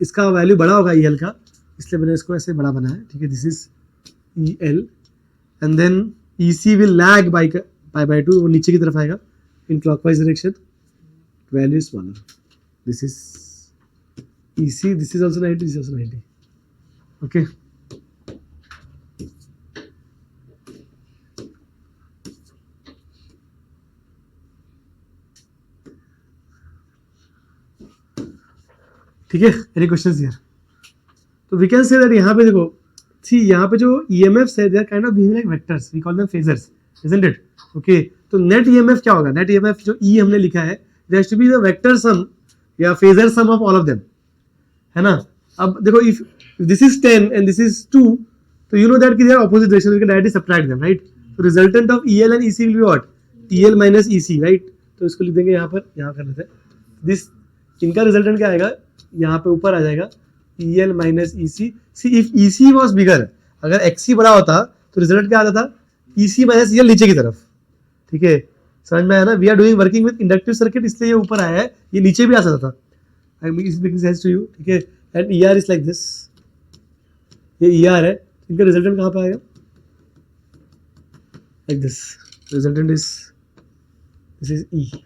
इसका वैल्यू बड़ा होगा EL का, इसलिए मैंने इसको ऐसे बड़ा बनाया, ठीक है। This is EL and then EC will lag by pi by 2, वो नीचे की तरफ आएगा in clockwise direction, value is smaller. This is EC, this is also 90, this is also 90। Okay, ठीक है। Any questions here? तो वी कैन से दैट यहाँ पे देखो, सी यहाँ पे जो EMFs है they are kind of behaving like vectors, we call them phasors, isn't it? Okay, तो नेट EMF क्या होगा? नेट EMF जो E हमने लिखा है, there has to be the vector sum या phasor sum of all of them, है ना? अब देखो if this is 10 and this is 2, तो यू नो दैट कि they are opposite direction, we can directly subtract them, right? तो resultant of EL and EC will be what? EL minus EC, right? तो इसको लिख देंगे यहाँ पर, यहाँ कर लेते हैं दिस, इनका रिजल्टेंट क्या आएगा? यहाँ पे ऊपर आ जाएगा EL minus EC। See if EC was bigger, अगर XC बड़ा होता तो रिजल्ट क्या आता था? EC माइनस EL नीचे की तरफ, ठीक है। समझ में आया ना? We are doing working with inductive circuit, इसलिए ये ऊपर आया है, ये नीचे भी आ सकता था। I mean is making sense to you, ठीक है। And ER is like this, ये ER है, इनका रिजल्टेंट कहाँ पे आएगा? Like this, resultant is this is E,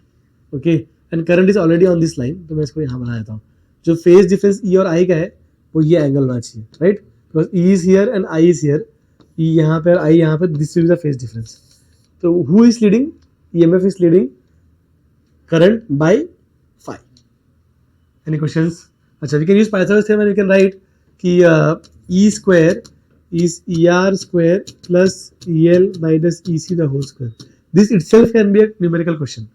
okay. And current is already on this line, तो मैं इसको यहाँ बना देता हूँ। जो फेज डिफरेंस E और I का है वो ये एंगल होना चाहिए, right? Because E is here and I is here, E यहाँ पे और I यहाँ पे, this will be the phase difference. तो who is leading? EMF is leading current by 5। Any questions? अच्छा, we can use Pythagoras theorem and we can write कि E square is ER square plus EL minus EC the whole square. This itself can be a numerical question.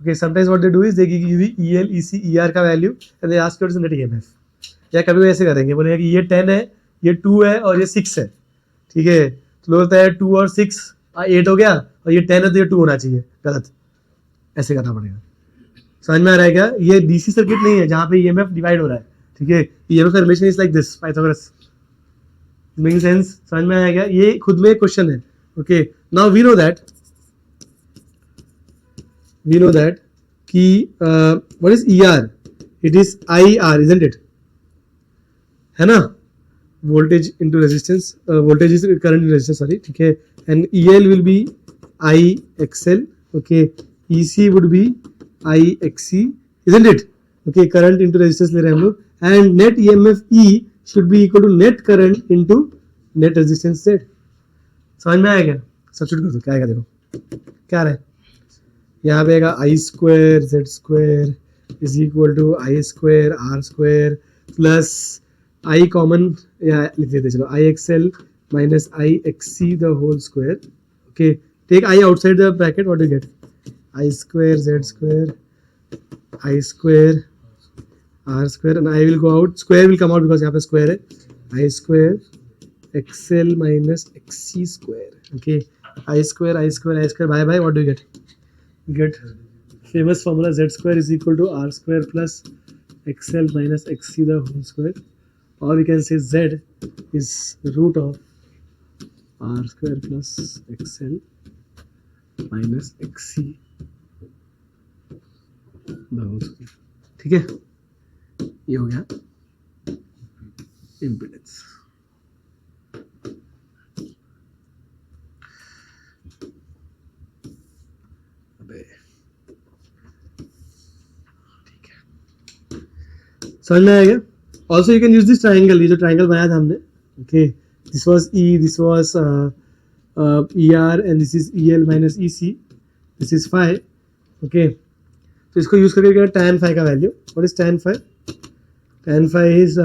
Okay, sometimes what they do is they give you EL, EC, ER का value and they ask you what is the net EMF। या कभी ऐसे करेंगे, बोलेंगे कि ये 10 है, ये 2 है और ये 6 है, ठीक है। तो लोग बोलता है 2 और 6 8 हो गया, और ये 10 है तो ये 2 होना चाहिए, गलत, ऐसे करना पड़ेगा। समझ में आ रहा है क्या? ये डीसी सर्किट नहीं है जहाँ पे ईएमएफ डिवाइड हो रहा है, ठीक है। ईएमएफ का relation is like this, Pythagoras, making sense? समझ में आया क्या? ये खुद में एक क्वेश्चन है। Okay, now we know that कि what is ER? It is IR, isn't it? है ना, voltage into resistance, voltage is current in resistance, sorry, ठीक है। And EL will be I XL, okay, EC would be I XC, isn't it? Okay, current into resistance ले रहे हैं हम लोग, and net EMF E should be equal to net current into net resistance Z. समझ में आया क्या? सब्स्टिट्यूट कर दो, क्या आएगा देखो, क्या आ रहा है यहाँ पे? आएगा I square Z square is equal to I square R square plus I common या लिख लेते, चलो, I XL minus I XC the whole square, okay, take I outside the bracket, what do get? I square Z square I square R square, and I will go out, square will come out because यहाँ पे स्क्वायर है, I square XL minus XC square, okay, I square by by, what do get? Get famous formula z square is equal to r square plus xl minus xc the whole square, or we can say z is root of r square plus xl minus xc the whole square, ठीक है। ये हो गया इम्पीडेंस। समझ में आएगा? Also you can use this triangle, ये जो ट्राइंगल बनाया था हमने, okay, this was E, this was E R, and this is E L minus E C, this is phi, okay. तो इसको यूज करके क्या tan फाइव का value, what is tan phi? tan phi is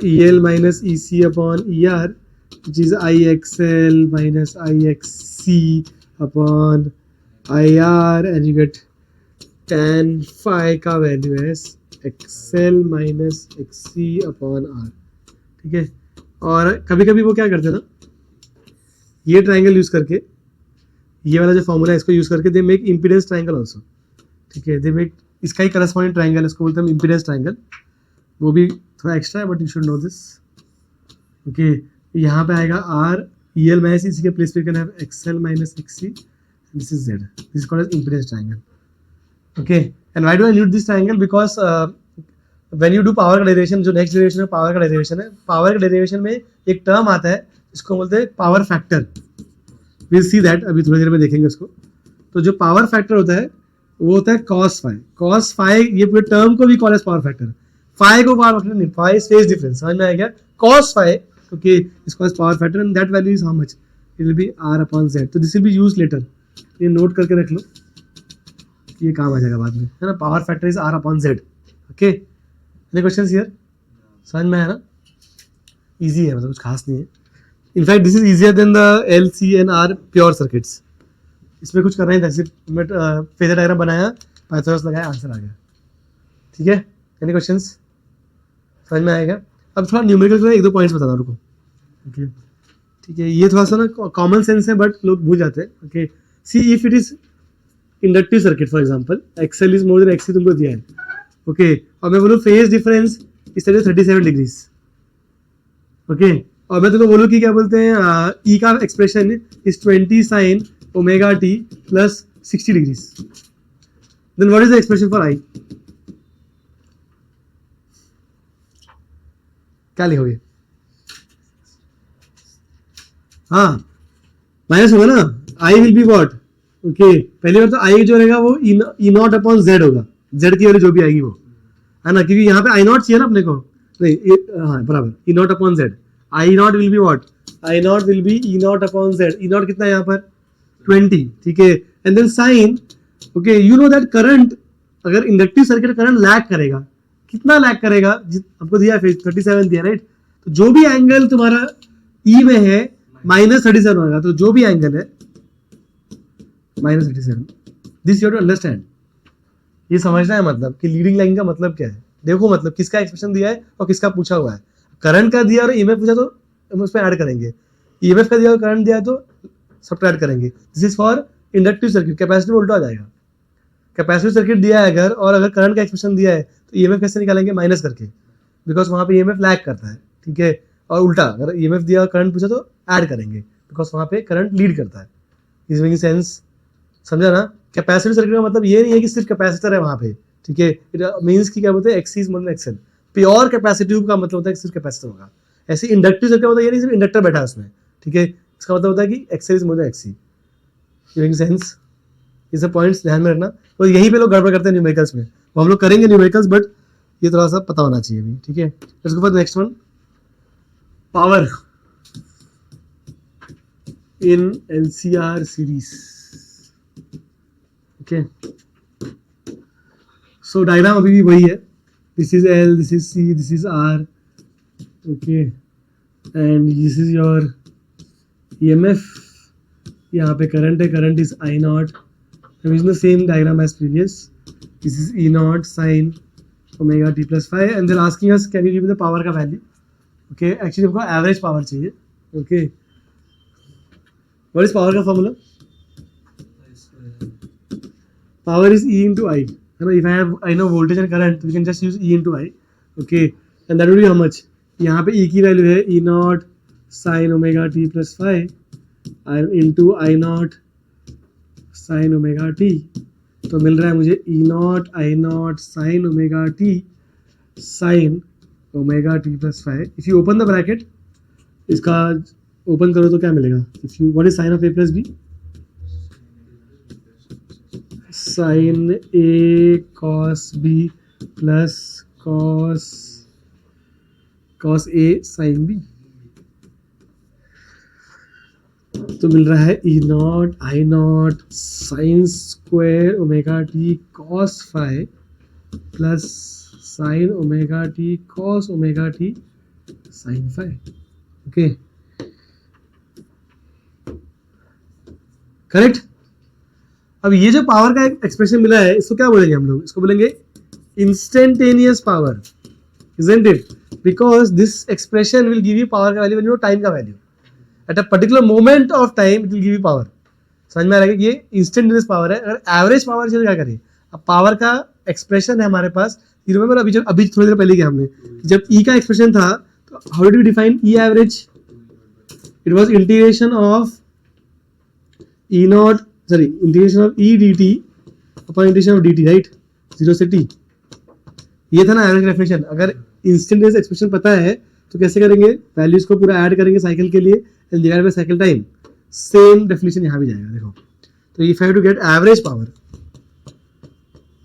E L minus E C upon E R, which is I X L minus I X C upon I R, and you get tan phi का वैल्यू है XL minus XC upon R, ठीक है। और कभी कभी वो क्या करते हैं ना, ये ट्राइंगल यूज करके, ये वाला जो फॉर्मूला है इसको यूज करके they make impedance triangle also, ठीक है। दे मेक इसका ही करस्पॉन्डिंग ट्राइंगल, इसको बोलते हैं इम्पीडेंस ट्राइंगल, वो भी थोड़ा एक्स्ट्रा है but you should know this, okay. यहाँ पे आएगा आर ई एल माइनस इसी के प्लेस पे can have XL minus XC, this is Z, this is called as impedance triangle, okay. And why do I need this triangle? Because when you do power का डेरिवेशन, जो नेक्स्ट डेरिवेशन है पावर का डेरिवेशन है, पावर के डेरिवेशन में एक टर्म आता है जिसको बोलते हैं power factor, will see that, अभी थोड़ी देर में देखेंगे उसको। तो जो पावर फैक्टर होता है वो होता है cos फाइव, cos फाइव, ये पूरे टर्म को भी call as power factor, phi को पावर फैक्टर नहीं, फाइव इज फेज डिफरेंस, समझ में आ गया? cos phi, okay, is called as power factor, and that value is how much? It will be r upon z, तो this will be used later, ये नोट करके रख लो, ये काम आ जाएगा बाद में, है ना। Power factor is r upon z, okay. Any questions here? समझ में आया ना? इजी है, मतलब कुछ खास नहीं है। In fact this is easier than the L C and R pure circuits, इसमें कुछ करना ही था, सिर्फ फेजर डायग्राम बनाया, पाइथागोरस लगाया, आंसर आ गया, ठीक है। Any questions? समझ में आएगा? अब थोड़ा न्यूमेरिकल का एक दो पॉइंट्स बताता हूँ, रुको, ओके, ठीक है। ये थोड़ा सा ना कॉमन सेंस है बट लोग भूल जाते हैं, okay. See if it is inductive circuit, for example XL is more then एक्ससी तुमको दिया है, ओके, और मैं बोलूँ फेज डिफरेंस इस तरह 37 डिग्रीज, ओके, और मैं तुमको बोलूँ कि क्या बोलते हैं ई का expression is 20 sine omega T plus 60 degrees, then what is the expression for I? क्या लिखोगे? हाँ, माइनस होगा ना, I will be what, okay. पहली बार तो आई जो रहेगा वो ई नॉट अपॉन जेड होगा, जेड की वैल्यू जो भी आएगी वो, है ना, क्योंकि यहाँ पे आई नॉट चाहिए ना अपने को, नहीं, हाँ बराबर, E not upon Z, I naught will be what, I naught will be E not upon Z, E naught कितना है यहाँ पर 20, ठीक है। And then sine, okay, you know that current, अगर इंडक्टिव सर्किट करंट लैग करेगा, कितना लैग करेगा, आपको दिया है 37 दिया, राइट। तो जो भी एंगल तुम्हारा ई में है -37 होगा, तो जो भी एंगल है -37, this you have to understand, ये समझना है मतलब कि लीडिंग लाइन का मतलब क्या है। देखो मतलब किसका एक्सप्रेशन दिया है और किसका पूछा हुआ है, करंट का दिया और ई में पूछा तो हम उस पर ऐड करेंगे, ईएमएफ का दिया करंट दिया तो सब्ट्रैक्ट करेंगे। This is for inductive circuit. Capacitive में उल्टा हो जाएगा, कैपेसिटिव सर्किट दिया है अगर और अगर करंट का एक्सप्रेशन दिया है तो ईएमएफ कैसे निकालेंगे, माइनस करके, बिकॉज वहाँ पे ईएमएफ लैग करता है, ठीक है। और उल्टा अगर ईएमएफ दिया और करंट पूछा तो ऐड करेंगे, बिकॉज वहाँ पे करंट लीड करता है। इज मेकिंग सेंस, समझा ना। कैपेसिटिव सर्किट का मतलब ये नहीं है कि सिर्फ कैपेसिटर है वहाँ पे, ठीक है। इट मीन्स कि क्या बोलते हैं, XC is more than XL. Pure capacitive का मतलब होता है कि सिर्फ कैपेसिटर होगा। ऐसे इंडक्टिव सर्किट का मतलब ये नहीं सिर्फ इंडक्टर बैठा है उसमें, ठीक है। इसका मतलब होता है कि XL is more than XC. Making sense, ये सब पॉइंट्स ध्यान में रखना। तो यहीं पे लोग गड़बड़ करते हैं न्यूमेरिकल्स में, वो हम लोग करेंगे न्यूमेरिकल्स, बट ये थोड़ा सा पता होना चाहिए अभी, ठीक है। Let's go for next one, power in LCR series, okay. So diagram अभी भी वही है, this is L, this is C, this is R, okay, and this is your EMF, यहाँ पे करंट है, current is I nought, the same diagram as previous. This is E naught sin omega t plus phi, and they're asking us can you give me the power का value, okay. Actually हमको average power चाहिए, okay. What is power का formula? Power is E into I, you know. If I know voltage and current, we can just use E into I, okay, and that will be how much. यहाँ पे E की वैल्यू है E naught sin omega t plus phi into I naught sine omega T, तो मिल रहा है मुझे E naught I naught sine omega T sine omega T plus five. If you open the bracket, इसका ओपन करो तो क्या मिलेगा, if you, what is sine of A plus B, sine A cos B plus cos A sine B, तो मिल रहा है E naught I naught sine square omega T cos five plus sine omega T cos omega T sine phi, okay, correct. अब ये जो पावर का एक एक्सप्रेशन मिला है, इसको क्या बोलेंगे हम लोग, इसको बोलेंगे instantaneous power, isn't it? Because this expression will give you power का value when you know time का value. At a particular moment of time it will give you power। समझ में आ रहा है कि ये इंस्टेंटेनियस पावर है। अगर एवरेज पावर चाहिए क्या करें, अब पावर का एक्सप्रेशन है हमारे पास, यू रिमेंबर अभी थोड़ी देर पहले किया हमने, जब ई का एक्सप्रेशन था तो how did we define E average, it was integration of E nought, sorry integration of E D T upon integration of D T, right, 0 से t, ये था ना एवरेज डेफिनेशन। अगर इंस्टेंटेनियस एक्सप्रेशन पता है तो कैसे करेंगे, वैल्यूज को पूरा ऐड करेंगे साइकिल के लिए, divide by cycle time, same definition यहाँ भी जाएगा, देखो। तो if I have to get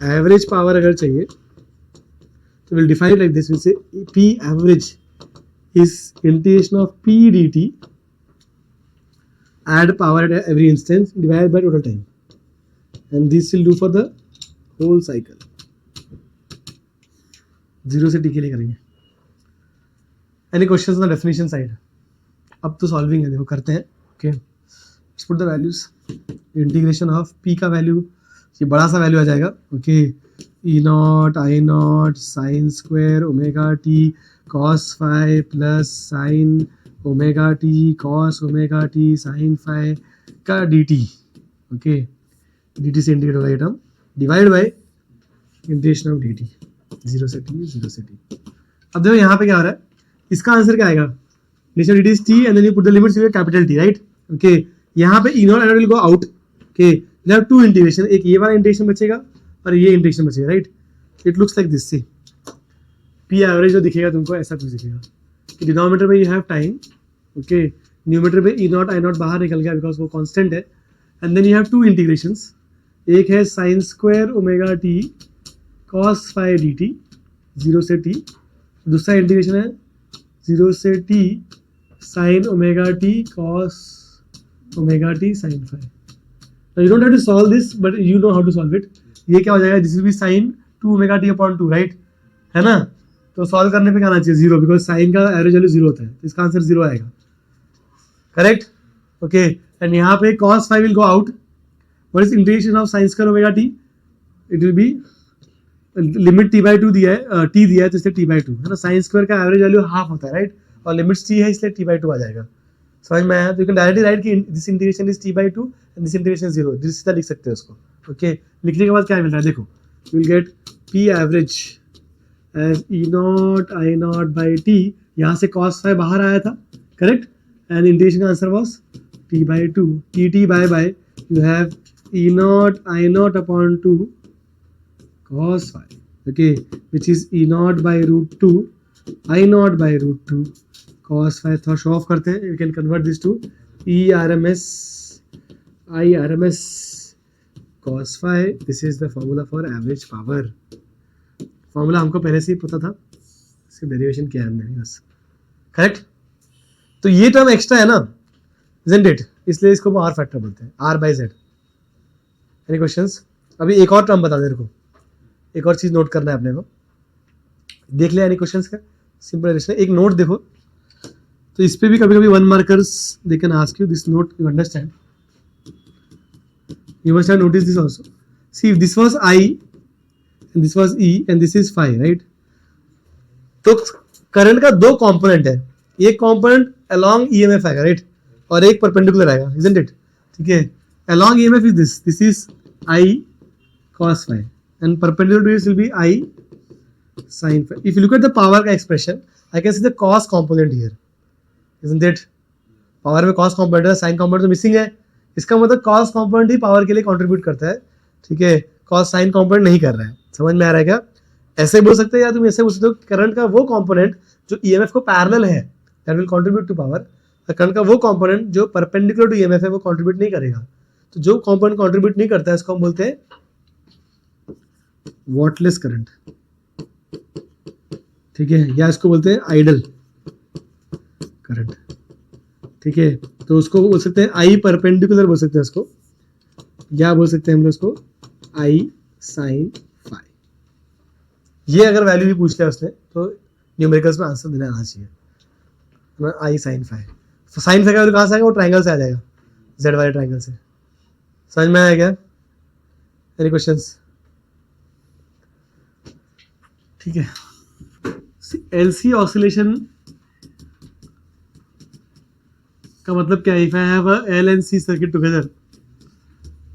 average power अगर चाहिए तो will define like this, will say P average is integration of P D T, add power at every instance divided by total time, and this will do for the whole cycle। 0 से t के लिए करेंगे। Any questions on the definition side? अब तो सॉल्विंग है, देखो करते हैं, okay. Let's put the values, integration of p का वैल्यू, ये बड़ा सा वैल्यू आ जाएगा, okay, E naught I naught sine square omega T cos five plus sine omega T cos omega T sine five का D T, okay, D T से इंटीग्रेट होगा ये term, divide by integration of D T, 0 से t। अब देखो यहाँ पे क्या हो रहा है, इसका आंसर क्या आएगा, integration D T is T and then you put the limits with capital T, right, okay. यहाँ पे E naught I naught will go out, okay, will have to integration, एक ये वाला इंटीग्रेशन बचेगा और ये इंटीग्रेशन बचेगा, right. It looks like this, C P average जो दिखेगा तुमको ऐसा कुछ दिखेगा, डिनोमिनेटर में you have time, okay, numerator में ई नॉट आई नॉट बाहर निकल गया बिकॉज वो कांस्टेंट है, and then you have two integrations, एक है sine square omega T cos phi D T 0 से t, दूसरा इंटीग्रेशन है 0 से t sine omega T cos omega T sine phi. You don't have to solve this but you know how to solve it. ये क्या हो जाएगा, this will be sine 2 omega T upon 2, right, है ना। तो सॉल्व करने पे क्या आना चाहिए, 0, बिकॉज साइन का एवरेज वैल्यू 0 होता है, तो इसका आंसर 0 आएगा, करेक्ट, ओके। एंड यहाँ पे cos 5 will go out, what is integration of sine square omega T, it will B limit t/2 दिया है, t दिया है तो इससे t/2 है ना। साइन स्क्वायर का एवरेज वैल्यू हाफ होता है, राइट, और लिमिट्स t है इसलिए t/2 आ जाएगा। समझ में आया? तो यू कैन डायरेक्टली राइट कि this integration is t/2 and this integration is 0, this सीधा लिख सकते हैं उसको। ओके, लिखने के बाद क्या मिल रहा है देखो, you will get p average as E0 I0 by t, यहाँ से cos phi बाहर आया था, करेक्ट, एंड इंटीग्रेशन का answer was t/2 tt by you have E0 I0 upon 2 cos phi, okay, which is E0 by root 2 I0 by root 2 cos phi। थोड़ा शो ऑफ करते हैं, you can convert this to ERMS IRMS cos phi, this is the formula for average power। Formula हमको पहले से ही पता था, इसकी डेरिवेशन किया हमने बस, करेक्ट। तो ये टर्म एक्स्ट्रा है ना, isn't it? इसलिए इसको आर फैक्टर बोलते हैं, R by Z। Any questions? अभी एक और टर्म बता दे, देखो एक और चीज नोट करना है अपने को, देख ले एनी क्वेश्चंस का सिंपल एडिशन। एक नोट देखो, तो इस पे भी कभी कभी 1 markers they can ask you this note, you understand, you must have notice this also. See if this was I and this was E and this is phi, right? तो करंट का दो कंपोनेंट है, एक कंपोनेंट along EMF आएगा, राइट, और एक परपेंडिकुलर आएगा, isn't it? ठीक है, along EMF is this is I cos phi and perpendicular to this will be I sin phi। If you look at the power का expression, I can see the cos component here, isn't it? Power में cos component है, sin component तो मिसिंग है, इसका मतलब cos component ही पावर के लिए कंट्रीब्यूट करता है, ठीक है, cos sin component नहीं कर रहा है। समझ में आ रहा है क्या? ऐसे बोल सकते हैं या तुम ऐसे बोल सकते हो, करंट का वो कंपोनेंट जो ईएमएफ को पैरेलल है that will contribute to power, current का वो कंपोनेंट जो परपेंडिकुलर टू ईएमएफ है वो कंट्रीब्यूट नहीं करेगा। तो जो कंपोनेंट कंट्रीब्यूट नहीं करता है इसको हम बोलते हैं वॉटलेस करंट, ठीक है, या इसको बोलते हैं आइडल करंट, ठीक है। तो उसको बोल सकते हैं आई परपेंडिकुलर बोल सकते हैं उसको, या बोल सकते हैं हम लोग उसको आई साइन फाई। ये अगर वैल्यू भी पूछ लिया उसने तो न्यूमेरिकल्स में आंसर देना आना चाहिए, आई साइन फाई। साइन फाई का वैल्यू कहाँ से आएगा? वो ट्राइंगल से आ जाएगा, जेड वाले ट्राइंगल से। समझ में आया क्या? Any questions? ठीक है, एलसी ऑसिलेशन का मतलब क्या है? If I have a L and C circuit together,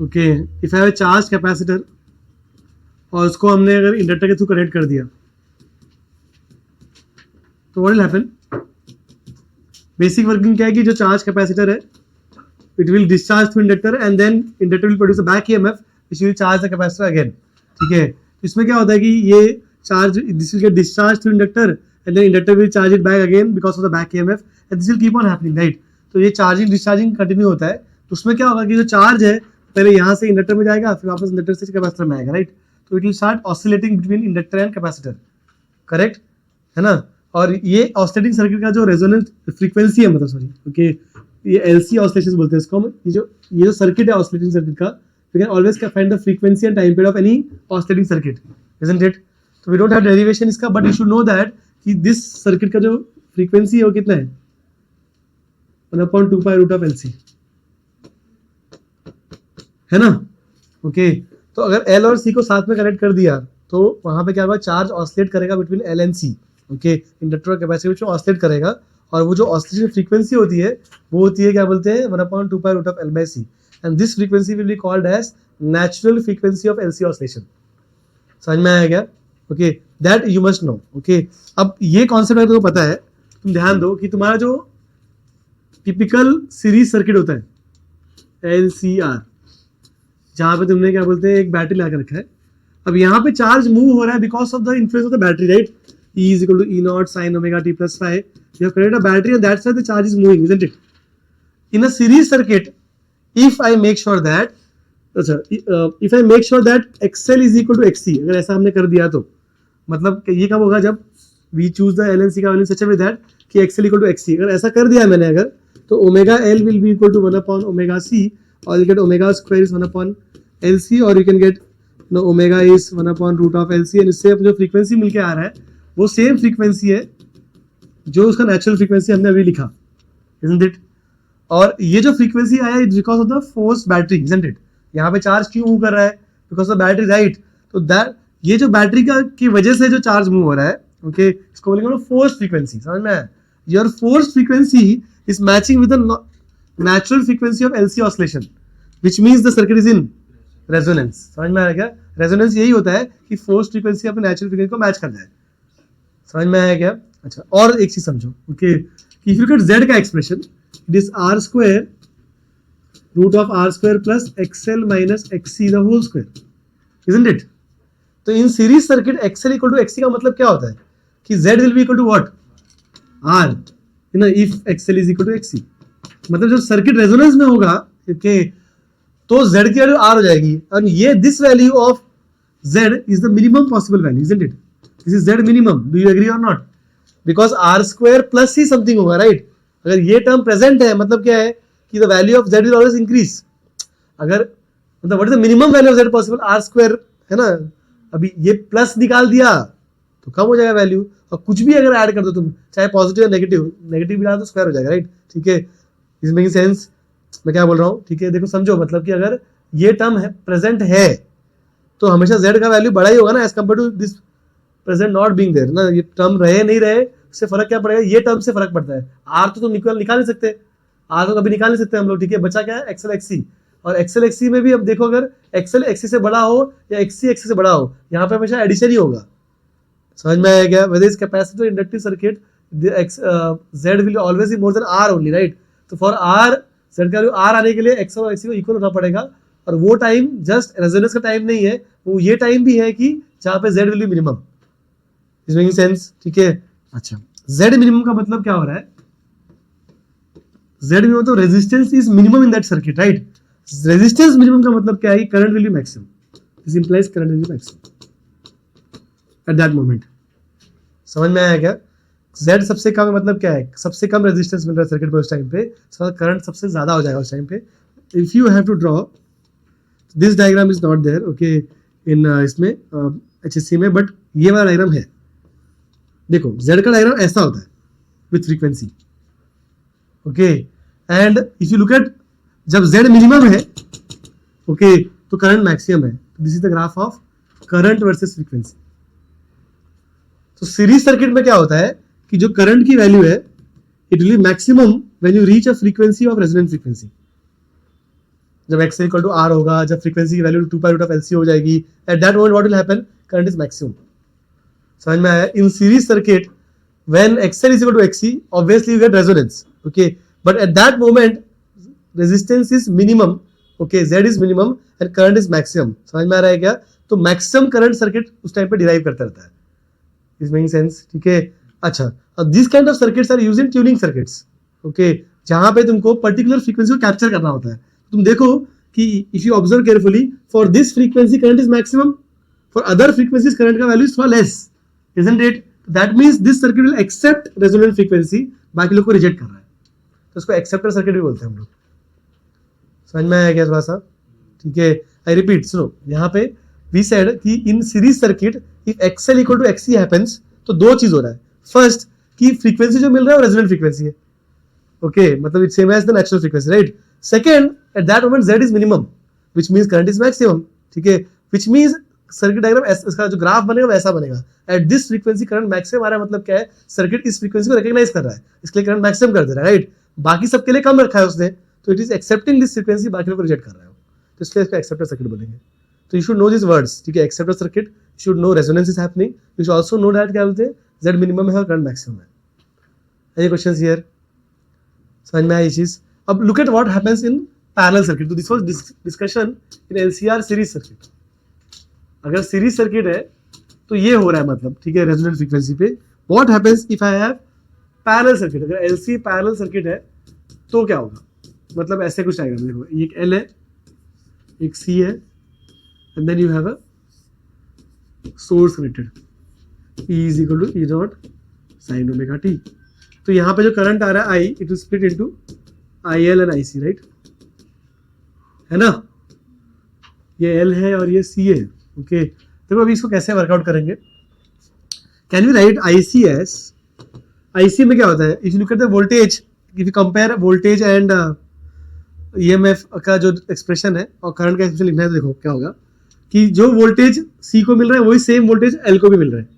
okay, if I have a charge capacitor और उसको हमने अगर इंडक्टर के थ्रू कनेक्ट कर दिया तो what will happen? Basic working क्या है कि जो चार्ज कैपेसिटर है it will discharge through inductor and then inductor will produce a back EMF which will charge the capacitor again, ठीक है। तो इसमें क्या होता है कि ये charge this will get discharge through inductor and then inductor will charge it back again because of the back EMF and this will keep on happening, right. तो ये चार्जिंग डिस्चार्जिंग कंटिन्यू होता है। तो उसमें क्या होगा कि जो चार्ज है पहले यहाँ से इंडक्टर में जाएगा, फिर वापस इंडक्टर से कैपेसिटर में आएगा, राइट। तो it will start oscillating between inductor and capacitor, correct है ना। और ये ऑसिलेटिंग सर्किट का जो रेजोनेंस फ्रीक्वेंसी है, मतलब सॉरी, ओके, ये एलसी ऑसिलेशंस बोलते हैं इसको हम। ये जो सर्किट है ऑसिलेटिंग सर्किट का, we can always find the frequency and time period of any oscillating circuit, isn't it? तो वी डोंट हैव डेरिवेशन इसका, but you should know that कि दिस सर्किट का जो फ्रीक्वेंसी है वो कितना है, 1/2 पाई रूट ऑफ एलसी, है ना, ओके। तो अगर एल और सी को साथ में कनेक्ट कर दिया तो वहां पे क्या होगा? चार्ज ऑसिलेट करेगा between L and C, okay, inductor और कैपेसिटर में ऑसिलेट करेगा, और वो जो ऑसिलेशन फ्रीक्वेंसी होती है वो होती है क्या बोलते हैं? 1/2 pi root of L by C, and this frequency will be called as natural frequency of LC oscillation. समझ में आया क्या? Okay, that you must know, okay. अब ये कॉन्सेप्ट अगर तुमको पता है, तुम ध्यान दो कि तुम्हारा जो टिपिकल सीरीज सर्किट होता है LCR, जहां पे तुमने क्या बोलते हैं एक बैटरी लगा रखा है, अब यहाँ पे चार्ज मूव हो रहा है because of the influence of the battery, right. E is equal to E0 sin omega t plus phi. You have created a battery and that's why the charge is moving, isn't it? In a series circuit, if I make sure that XL is equal to XC, अगर ऐसा हमने कर दिया तो मतलब ये कब होगा? जब we choose the L and C का value such a way that कि XL equal to XC, अगर ऐसा कर दिया मैंने अगर, तो omega L will be equal to 1/omega C, or you get omega square is 1/LC, or you can get omega is 1/root of LC, and इससे जो फ्रीक्वेंसी मिलके आ रहा है वो सेम फ्रीक्वेंसी है जो उसका नेचुरल फ्रीक्वेंसी हमने अभी लिखा, isn't it? और ये जो फ्रीक्वेंसी आया is because of the force battery, isn't it? यहाँ पे चार्ज क्यों मूव कर रहा है? Because of battery, right. तो दैट ये जो बैटरी का की वजह से जो चार्ज मूव हो रहा है, ओके, इसको बोलेंगे फोर्स फ्रीक्वेंसी। समझ में आया? Your force frequency is matching with the natural frequency of LC oscillation, which means the circuit is in resonance. समझ में आ रहा क्या? रेजोनेंस यही होता है कि फोर्स फ्रीक्वेंसी अपने नेचुरल फ्रीक्वेंसी को मैच कर जाए। समझ में आया क्या? अच्छा, और एक चीज समझो, okay, if you look at z का expression, it is r square root of r square plus xl minus xc the whole square, isn't it? तो in series circuit xl equal to xc का मतलब क्या होता है कि z will be equal to what? r, है ना, if xl is equal to xc। मतलब जब सर्किट रेजोनेंस में होगा, ओके, तो z की वैल्यू r हो जाएगी, और ये this value of z is the minimum possible value, isn't it? This is z minimum, do you agree और not? Because r square plus ही समथिंग होगा, राइट? अगर ये टर्म प्रेजेंट है मतलब क्या है कि the value of z will always increase. अगर मतलब what is the minimum value of z possible? r square, है ना, अभी ये प्लस निकाल दिया तो कम हो जाएगा वैल्यू, और कुछ भी अगर ऐड कर दो तुम, चाहे पॉजिटिव या नेगेटिव, नेगेटिव भी डालो तो स्क्वायर हो जाएगा, राइट? ठीक है, इज मेकिंग सेंस? मैं क्या बोल रहा हूँ? ठीक है, देखो समझो, मतलब कि अगर ये टर्म है प्रेजेंट है तो हमेशा z का वैल्यू बड़ा ही होगा ना, as compare to this present not being there ना। ये टर्म रहे नहीं रहे उससे फर्क क्या पड़ेगा? ये टर्म से फर्क पड़ता है। r तो तुम निकाल नहीं सकते, r तो कभी निकाल नहीं सकते हम लोग, ठीक है? बचा क्या है? xl xc, और xl xc में भी अब देखो, अगर xl xc से बड़ा हो या xc xc से बड़ा हो, यहाँ पे हमेशा एडिशन ही होगा। समझ में आया क्या? whether is capacitor inductive circuit, z will always be more than r only, right? तो फॉर r, z का वैल्यू r आने के लिए x और xc को इक्वल होना पड़ेगा, और वो टाइम जस्ट रेजोनेंस का टाइम नहीं है, वो ये टाइम भी है कि जहाँ पे z will B minimum. Is making sense? ठीक है, अच्छा, z मिनिमम का मतलब क्या हो रहा है? z मिनिमम तो resistance is minimum in that circuit, right? Resistance minimum का मतलब क्या है? Current will be maximum, this implies current will be maximum eight that moment. समझ में आया क्या? z सबसे कम मतलब क्या है? सबसे कम रेजिस्टेंस मिल रहा है सर्किट पे उस टाइम पे, करंट सबसे ज्यादा हो जाएगा उस टाइम पे। If you have to draw this diagram is not there, okay, in इसमें HSC में, बट ये वाला डायग्राम है। देखो z का डायग्राम ऐसा होता है with frequency, okay, and if you look eight जब z मिनिमम है, ओके, तो करंट मैक्सिमम है। This is the graph of current versus frequency. तो सीरीज सर्किट में क्या होता है कि जो करंट की वैल्यू है, it will be maximum when you reach a frequency of resonance frequency. जब x इक्वल टू r होगा, जब फ्रीक्वेंसी की वैल्यू 2 पाई रूट ऑफ LC हो जाएगी, at that moment what will happen? Current is maximum. समझ में आया? In series circuit when XL is equal to XC, obviously you get resonance, okay, but at that moment resistance is minimum, okay, Z is minimum and current is maximum। समझ में आ रहा है क्या? तो मैक्सिमम करंट सर्किट उस टाइम पे डिराइव करता रहता है। Is making sense? ठीक है, अच्छा, this kind of circuits are used in tuning circuits, okay, जहां पे तुमको पर्टिकुलर फ्रीक्वेंसी को कैप्चर करना होता है। तुम देखो कि if you observe carefully, for this frequency current is maximum, for other frequencies current का वैल्यू इज थोड़ा less, isn't it? That means this circuit will accept resonant frequency, बाकी लोग को रिजेक्ट कर रहा है, तो उसको एक्सेप्टर सर्किट भी बोलते हैं हम लोग। समझ में आया क्या थोड़ा सा? ठीक है, आई रिपीट, सुनो, यहाँ पे वी सेड कि in series circuit if XL equal to XC happens, तो दो चीज हो रहा है। फर्स्ट कि फ्रीक्वेंसी जो मिल रहा है वो रेजोनेंट फ्रीक्वेंसी है, ओके, मतलब it's same as the natural frequency, right? Second, at that moment Z is minimum, which means current is maximum, ठीक है, व्हिच मींस सर्किट डायग्राम इसका जो ग्राफ बनेगा वैसा बनेगा। At this frequency current maximum आ रहा है, मतलब क्या है? सर्किट इस फ्रीक्वेंसी को रिकॉग्नाइज कर रहा है, इसके लिए करंट मैक्सिमम कर दे रहा है, राइट? बाकी सबके लिए कम रखा है उसने, तो it is accepting this frequency, बाकी लोग को रिजेक्ट कर रहा है, तो इसलिए इसका एक्सेप्टर सर्किट बनेंगे। तो you should know this words, ठीक है? Acceptor circuit, you should know resonance is happening, you should also know that क्या बोलते हैं? Z मिनिमम है और करंट मैक्सिमम है। Any questions here? समझ में आई ये चीज? अब look at what happens in parallel circuit. तो this was discussion in LCR series circuit. अगर सीरीज सर्किट है तो ये हो रहा है, मतलब ठीक है, रेजोनेंट फ्रीक्वेंसी पे। What happens if I have parallel circuit? अगर LC पैरेलल सर्किट है तो क्या होगा? मतलब ऐसे कुछ आएगा, देखो, एक L है, एक C है, and then you have a source connected, E is equal to E dot sin omega t। तो यहाँ पे जो करंट आ रहा है I, it will split into IL and IC, right? है ना? ये L है और ये C है, ओके। देखो अभी इसको कैसे वर्कआउट करेंगे। कैन वी राइट IC एस, IC में क्या होता है? If you look at the voltage, if you compare voltage and EMF का जो एक्सप्रेशन है और करंट का एक्सप्रेशन लिखना है, तो देखो क्या होगा कि जो वोल्टेज C को मिल रहा है वही सेम वोल्टेज L को भी मिल रहा है।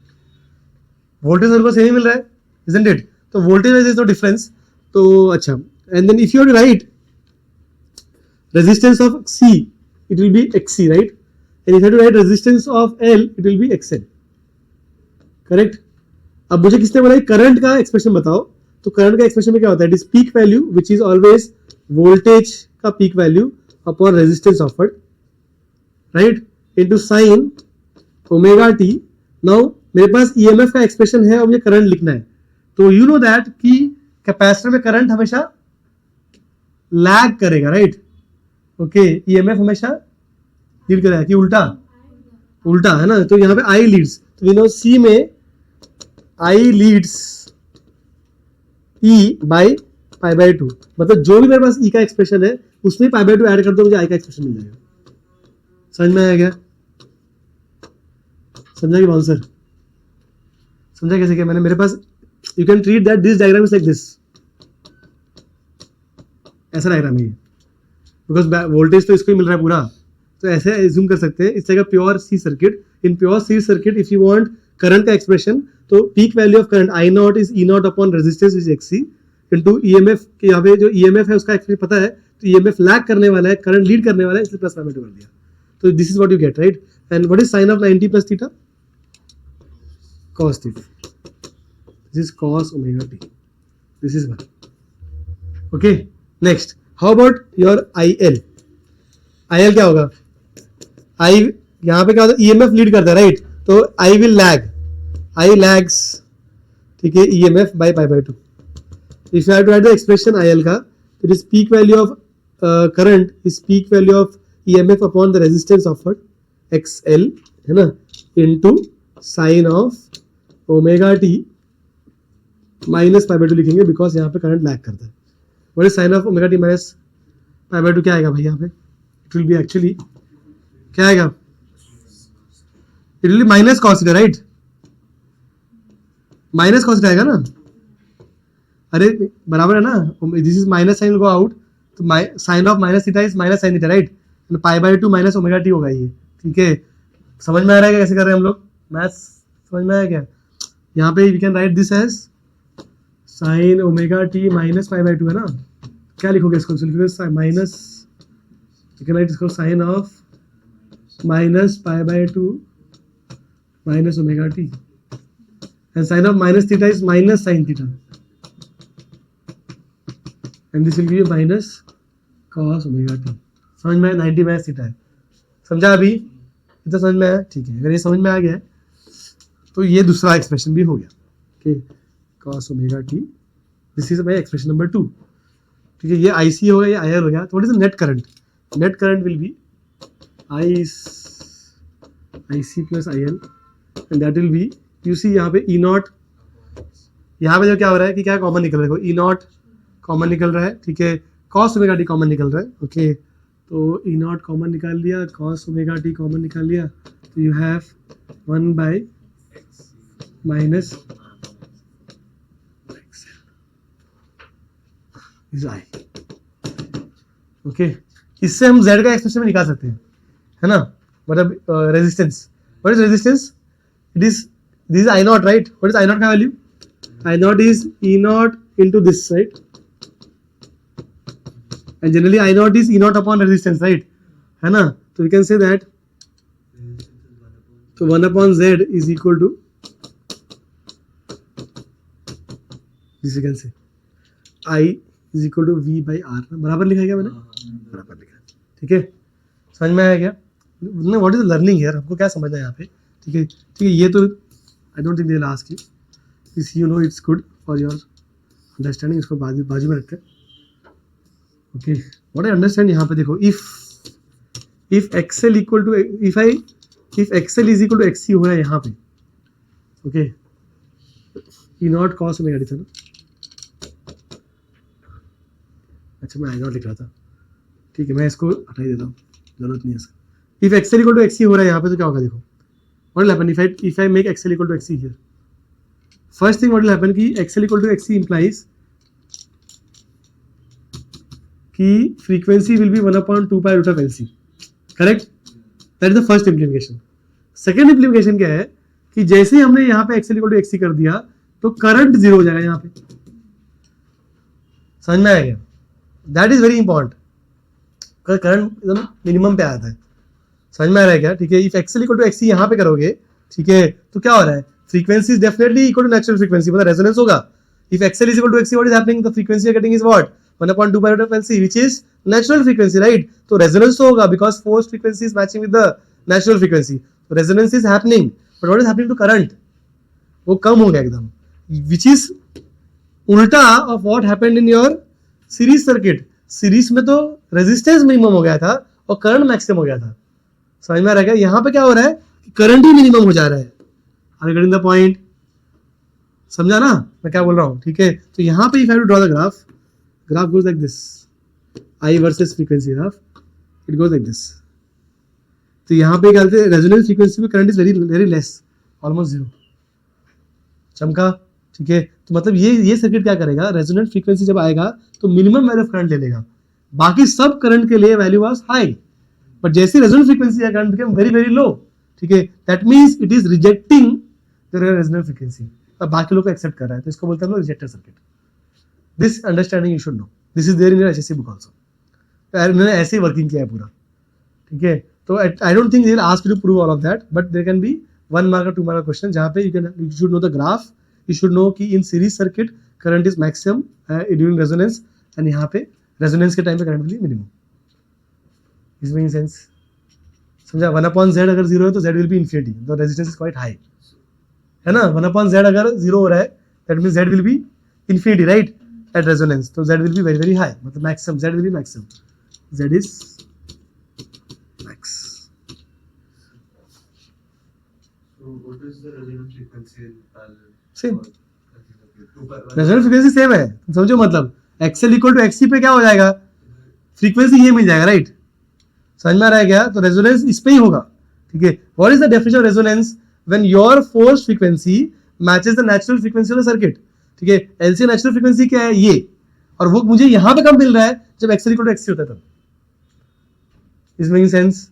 वोल्टेज L को सेम ही मिल रहा है, isn't it? तो voltage wise is no difference. तो अच्छा, and then if you write resistance of C, it will be XC, right? And if you have to write resistance of L, it will be XL. Correct? अब मुझे किसने बोला करंट का एक्सप्रेशन बताओ. तो करंट का एक्सप्रेशन में क्या होता है? It is peak value which is always voltage का peak value upon resistance offered, right, into sine omega T. Now मेरे पास ईएमएफ का एक्सप्रेशन है और मुझे करंट लिखना है. तो यू नो दैट कि कैपेसिटर में करंट हमेशा लैग करेगा, राइट? ओके, ईएमएफ हमेशा लीड करेगा कि उल्टा उल्टा है ना. तो यहाँ पे आई लीड्स, तो वी नो सी में I leads E by pi by 2. मतलब जो भी मेरे पास ई का एक्सप्रेशन है उसमें पाई बाई 2 ऐड कर दो, मुझे आई का एक्सप्रेशन मिल जाएगा. समझ में आया क्या? समझा कि बाउंसर? समझा कैसे? क्या मैंने मेरे पास, you can treat that this diagram is like this. ऐसा डायग्राम है ये, बिकॉज वोल्टेज तो इसको ही मिल रहा है पूरा. तो ऐसे एज्यूम कर सकते हैं it's like a pure C circuit. In pure C circuit if you want current का एक्सप्रेशन, तो peak value of current I naught is E not upon resistance is XC into EMF. के यहाँ पे जो ईएमएफ है उसका एक्चुअली पता है, तो ईएमएफ लैग करने वाला है, करंट लीड करने वाला है, इसलिए प्लस पाई बाई 2 कर दिया. तो this is what you get, right? And what is sine of 90 plus theta? cos theta. This is cos omega T. This is one. Okay, next how about your IL. IL क्या होगा? I यहाँ पे क्या होता है? EMF लीड करता है, राइट? तो I will lag, I lags, ठीक है, EMF by pi by 2. If you have to write the expression IL का, it is peak value of current is peak value of EMF upon the resistance offered XL, है ना, into sin of omega t minus pi by 2 लिखेंगे because यहाँ पे करंट लैग करता है. What is sin of omega t minus pi by 2? क्या आएगा भाई यहाँ पे? It will be actually क्या आएगा? It will be minus cos theta, right? Minus cos theta आएगा ना? अरे बराबर है ना? This is minus sign will go out, तो sin of minus theta is minus sin theta, right? तो pi by 2 minus omega t होगा ये, ठीक है? समझ में आ रहा है कैसे कर रहे हैं हम लोग? मैथ्स समझ में आया क्या? यहाँ पे we can write this as sin omega t minus pi by 2 है ना? क्या लिखोगे इसको? माइनस, you can write इसको sin of minus pi by 2 minus omega t, and sin of minus theta is minus sin theta, and this will be minus cos omega t. समझ में? 90 माइनस थीटा है. समझा अभी? इतना समझ में आया? ठीक है. अगर ये समझ में आ गया है तो ये दूसरा एक्सप्रेशन भी हो गया. Okay, cos omega t, this is my expression number 2. ठीक है, ये IC हो गया, ये IL हो गया. तो what is the net current? Net current will be IC plus IL, and that will be, you see यहाँ पे E नॉट, यहाँ पे जो क्या हो रहा है कि क्या कॉमन निकल रहा है? E नॉट कॉमन निकल रहा है, ठीक है, cos ओमेगा टी कॉमन निकल रहा है. ओके, तो E नॉट कॉमन निकाल लिया, cos ओमेगा टी कॉमन निकाल लिया, तो you have 1 by minus is I. Okay, इससे हम Z का एक्सप्रेशन भी निकाल सकते हैं, है ना? मतलब resistance, what is resistance? It is, this is I naught, right? What is I naught का value? I naught is E naught into this, right? And generally I naught is E naught upon resistance, right? है ना? तो वी कैन से दैट, तो 1 upon Z is equal to this, you can say I is equal to V by R. बराबर लिखा है क्या मैंने? बराबर लिखा है. ठीक है, समझ में आया क्या? What is learning here? हमको क्या समझना है यहाँ पे? ठीक है, ठीक है. ये तो I don't think they will ask you this, you know it's good for your understanding. इसको बाजू में रखते हैं. ओके, व्हाट आई अंडरस्टैंड यहाँ पे देखो, if XL equal to, if XL is equal to XC हो रहा है यहाँ पे, okay, E naught cos omega t था ना? अच्छा, मैं आई नॉट लिख रहा था. ठीक है, मैं इसको हटा ही देता हूँ, जरूरत नहीं है इसका. If XL equal to XC हो रहा है यहाँ पे, तो क्या होगा देखो? What will happen if I make XL equal to XC here? First thing what will happen कि XL equal to XC implies कि frequency will be 1/2 pi root of LC. Correct? That is the first implementation. Second implementation क्या है कि जैसे ही हमने यहाँ पे एक्सएल इक्वल टू एक्सी कर दिया तो करंट जीरो हो जाएगा यहाँ पे. समझ में आएगा? That is very important. Current एकदम मिनिमम पे आता है. समझ में आ रहा है क्या? ठीक है. If XL equal to XC यहाँ पे करोगे, ठीक है, तो क्या हो रहा है? Frequency is definitely equal to natural frequency, मतलब रेजोनेंस होगा. If XL is equal to XC, what is happening? The frequency you are getting is what? 1/2 pi of LC, which is natural frequency, right? तो रेजोनेंस तो होगा because forced frequency is matching with the natural frequency. So resonance is happening, but what is happening to current? वो कम हो गया एकदम, which is उल्टा of what happened in your series circuit. Series में तो रेजिस्टेंस मिनिमम हो गया था और करंट मैक्सिमम हो गया था. समझ में आ रहा है? यहाँ पे क्या हो रहा है? करंट ही मिनिमम हो जा रहा है. Are you getting the point? समझा ना मैं क्या बोल रहा हूँ? ठीक है. तो यहाँ पे if I have to draw the graph, graph goes like this, I versus frequency graph, it goes like this. तो यहाँ पे क्या कहते हैं? रेजोनेंस फ्रीक्वेंसी में current is very less, almost zero. चमका? ठीक है. तो मतलब ये सर्किट क्या करेगा? रेजोनेंस फ्रीक्वेंसी जब आएगा तो मिनिमम वैल्यू ऑफ करंट ले लेगा. बाकी सब करंट के लिए वैल्यू वाज हाई, बट जैसे रेजोनेंस फ्रीक्वेंसी या current become very very low, ठीक है, that means it is rejecting the resonance frequency. अब बाकी लोग को एक्सेप्ट कर रहा है, तो इसको बोलते हैं हम ejector circuit. This understanding you should know. This is there in your HSC book also. उन्होंने ऐसे ही वर्किंग किया है पूरा. ठीक है. तो I don't think they will ask you to prove all of that, but there can be 1 mark or 2 mark question जहाँ पे you should know the graph. You should know कि in series circuit current is maximum during resonance, and यहाँ पे resonance के टाइम पे current will be minimum. Is making sense? समझा? 1/z अगर 0 है तो z will be infinity. The resistance is quite high. है ना? 1/z अगर 0 हो रहा है, that means z will be infinity, right? At resonance, so Z will be very very high. मतलब maximum, Z will be maximum. Z is max. So what is the resonance frequency in parallel? Same. Resonance frequency same है. समझो मतलब XL equal to XC पे क्या हो जाएगा? फ्रीक्वेंसी ये मिल जाएगा, राइट? समझ में आ रहा है क्या? तो रेजोनेंस इस पे ही होगा. ठीक है. What is the definition of resonance? When your forced frequency matches the natural frequency of the circuit. ठीक है. एलसी नेचुरल फ्रीक्वेंसी क्या है? ये. और वो मुझे यहां पे कम मिल रहा है जब एक्सएल इक्वल टू एक्सी होता है तब. Is making sense?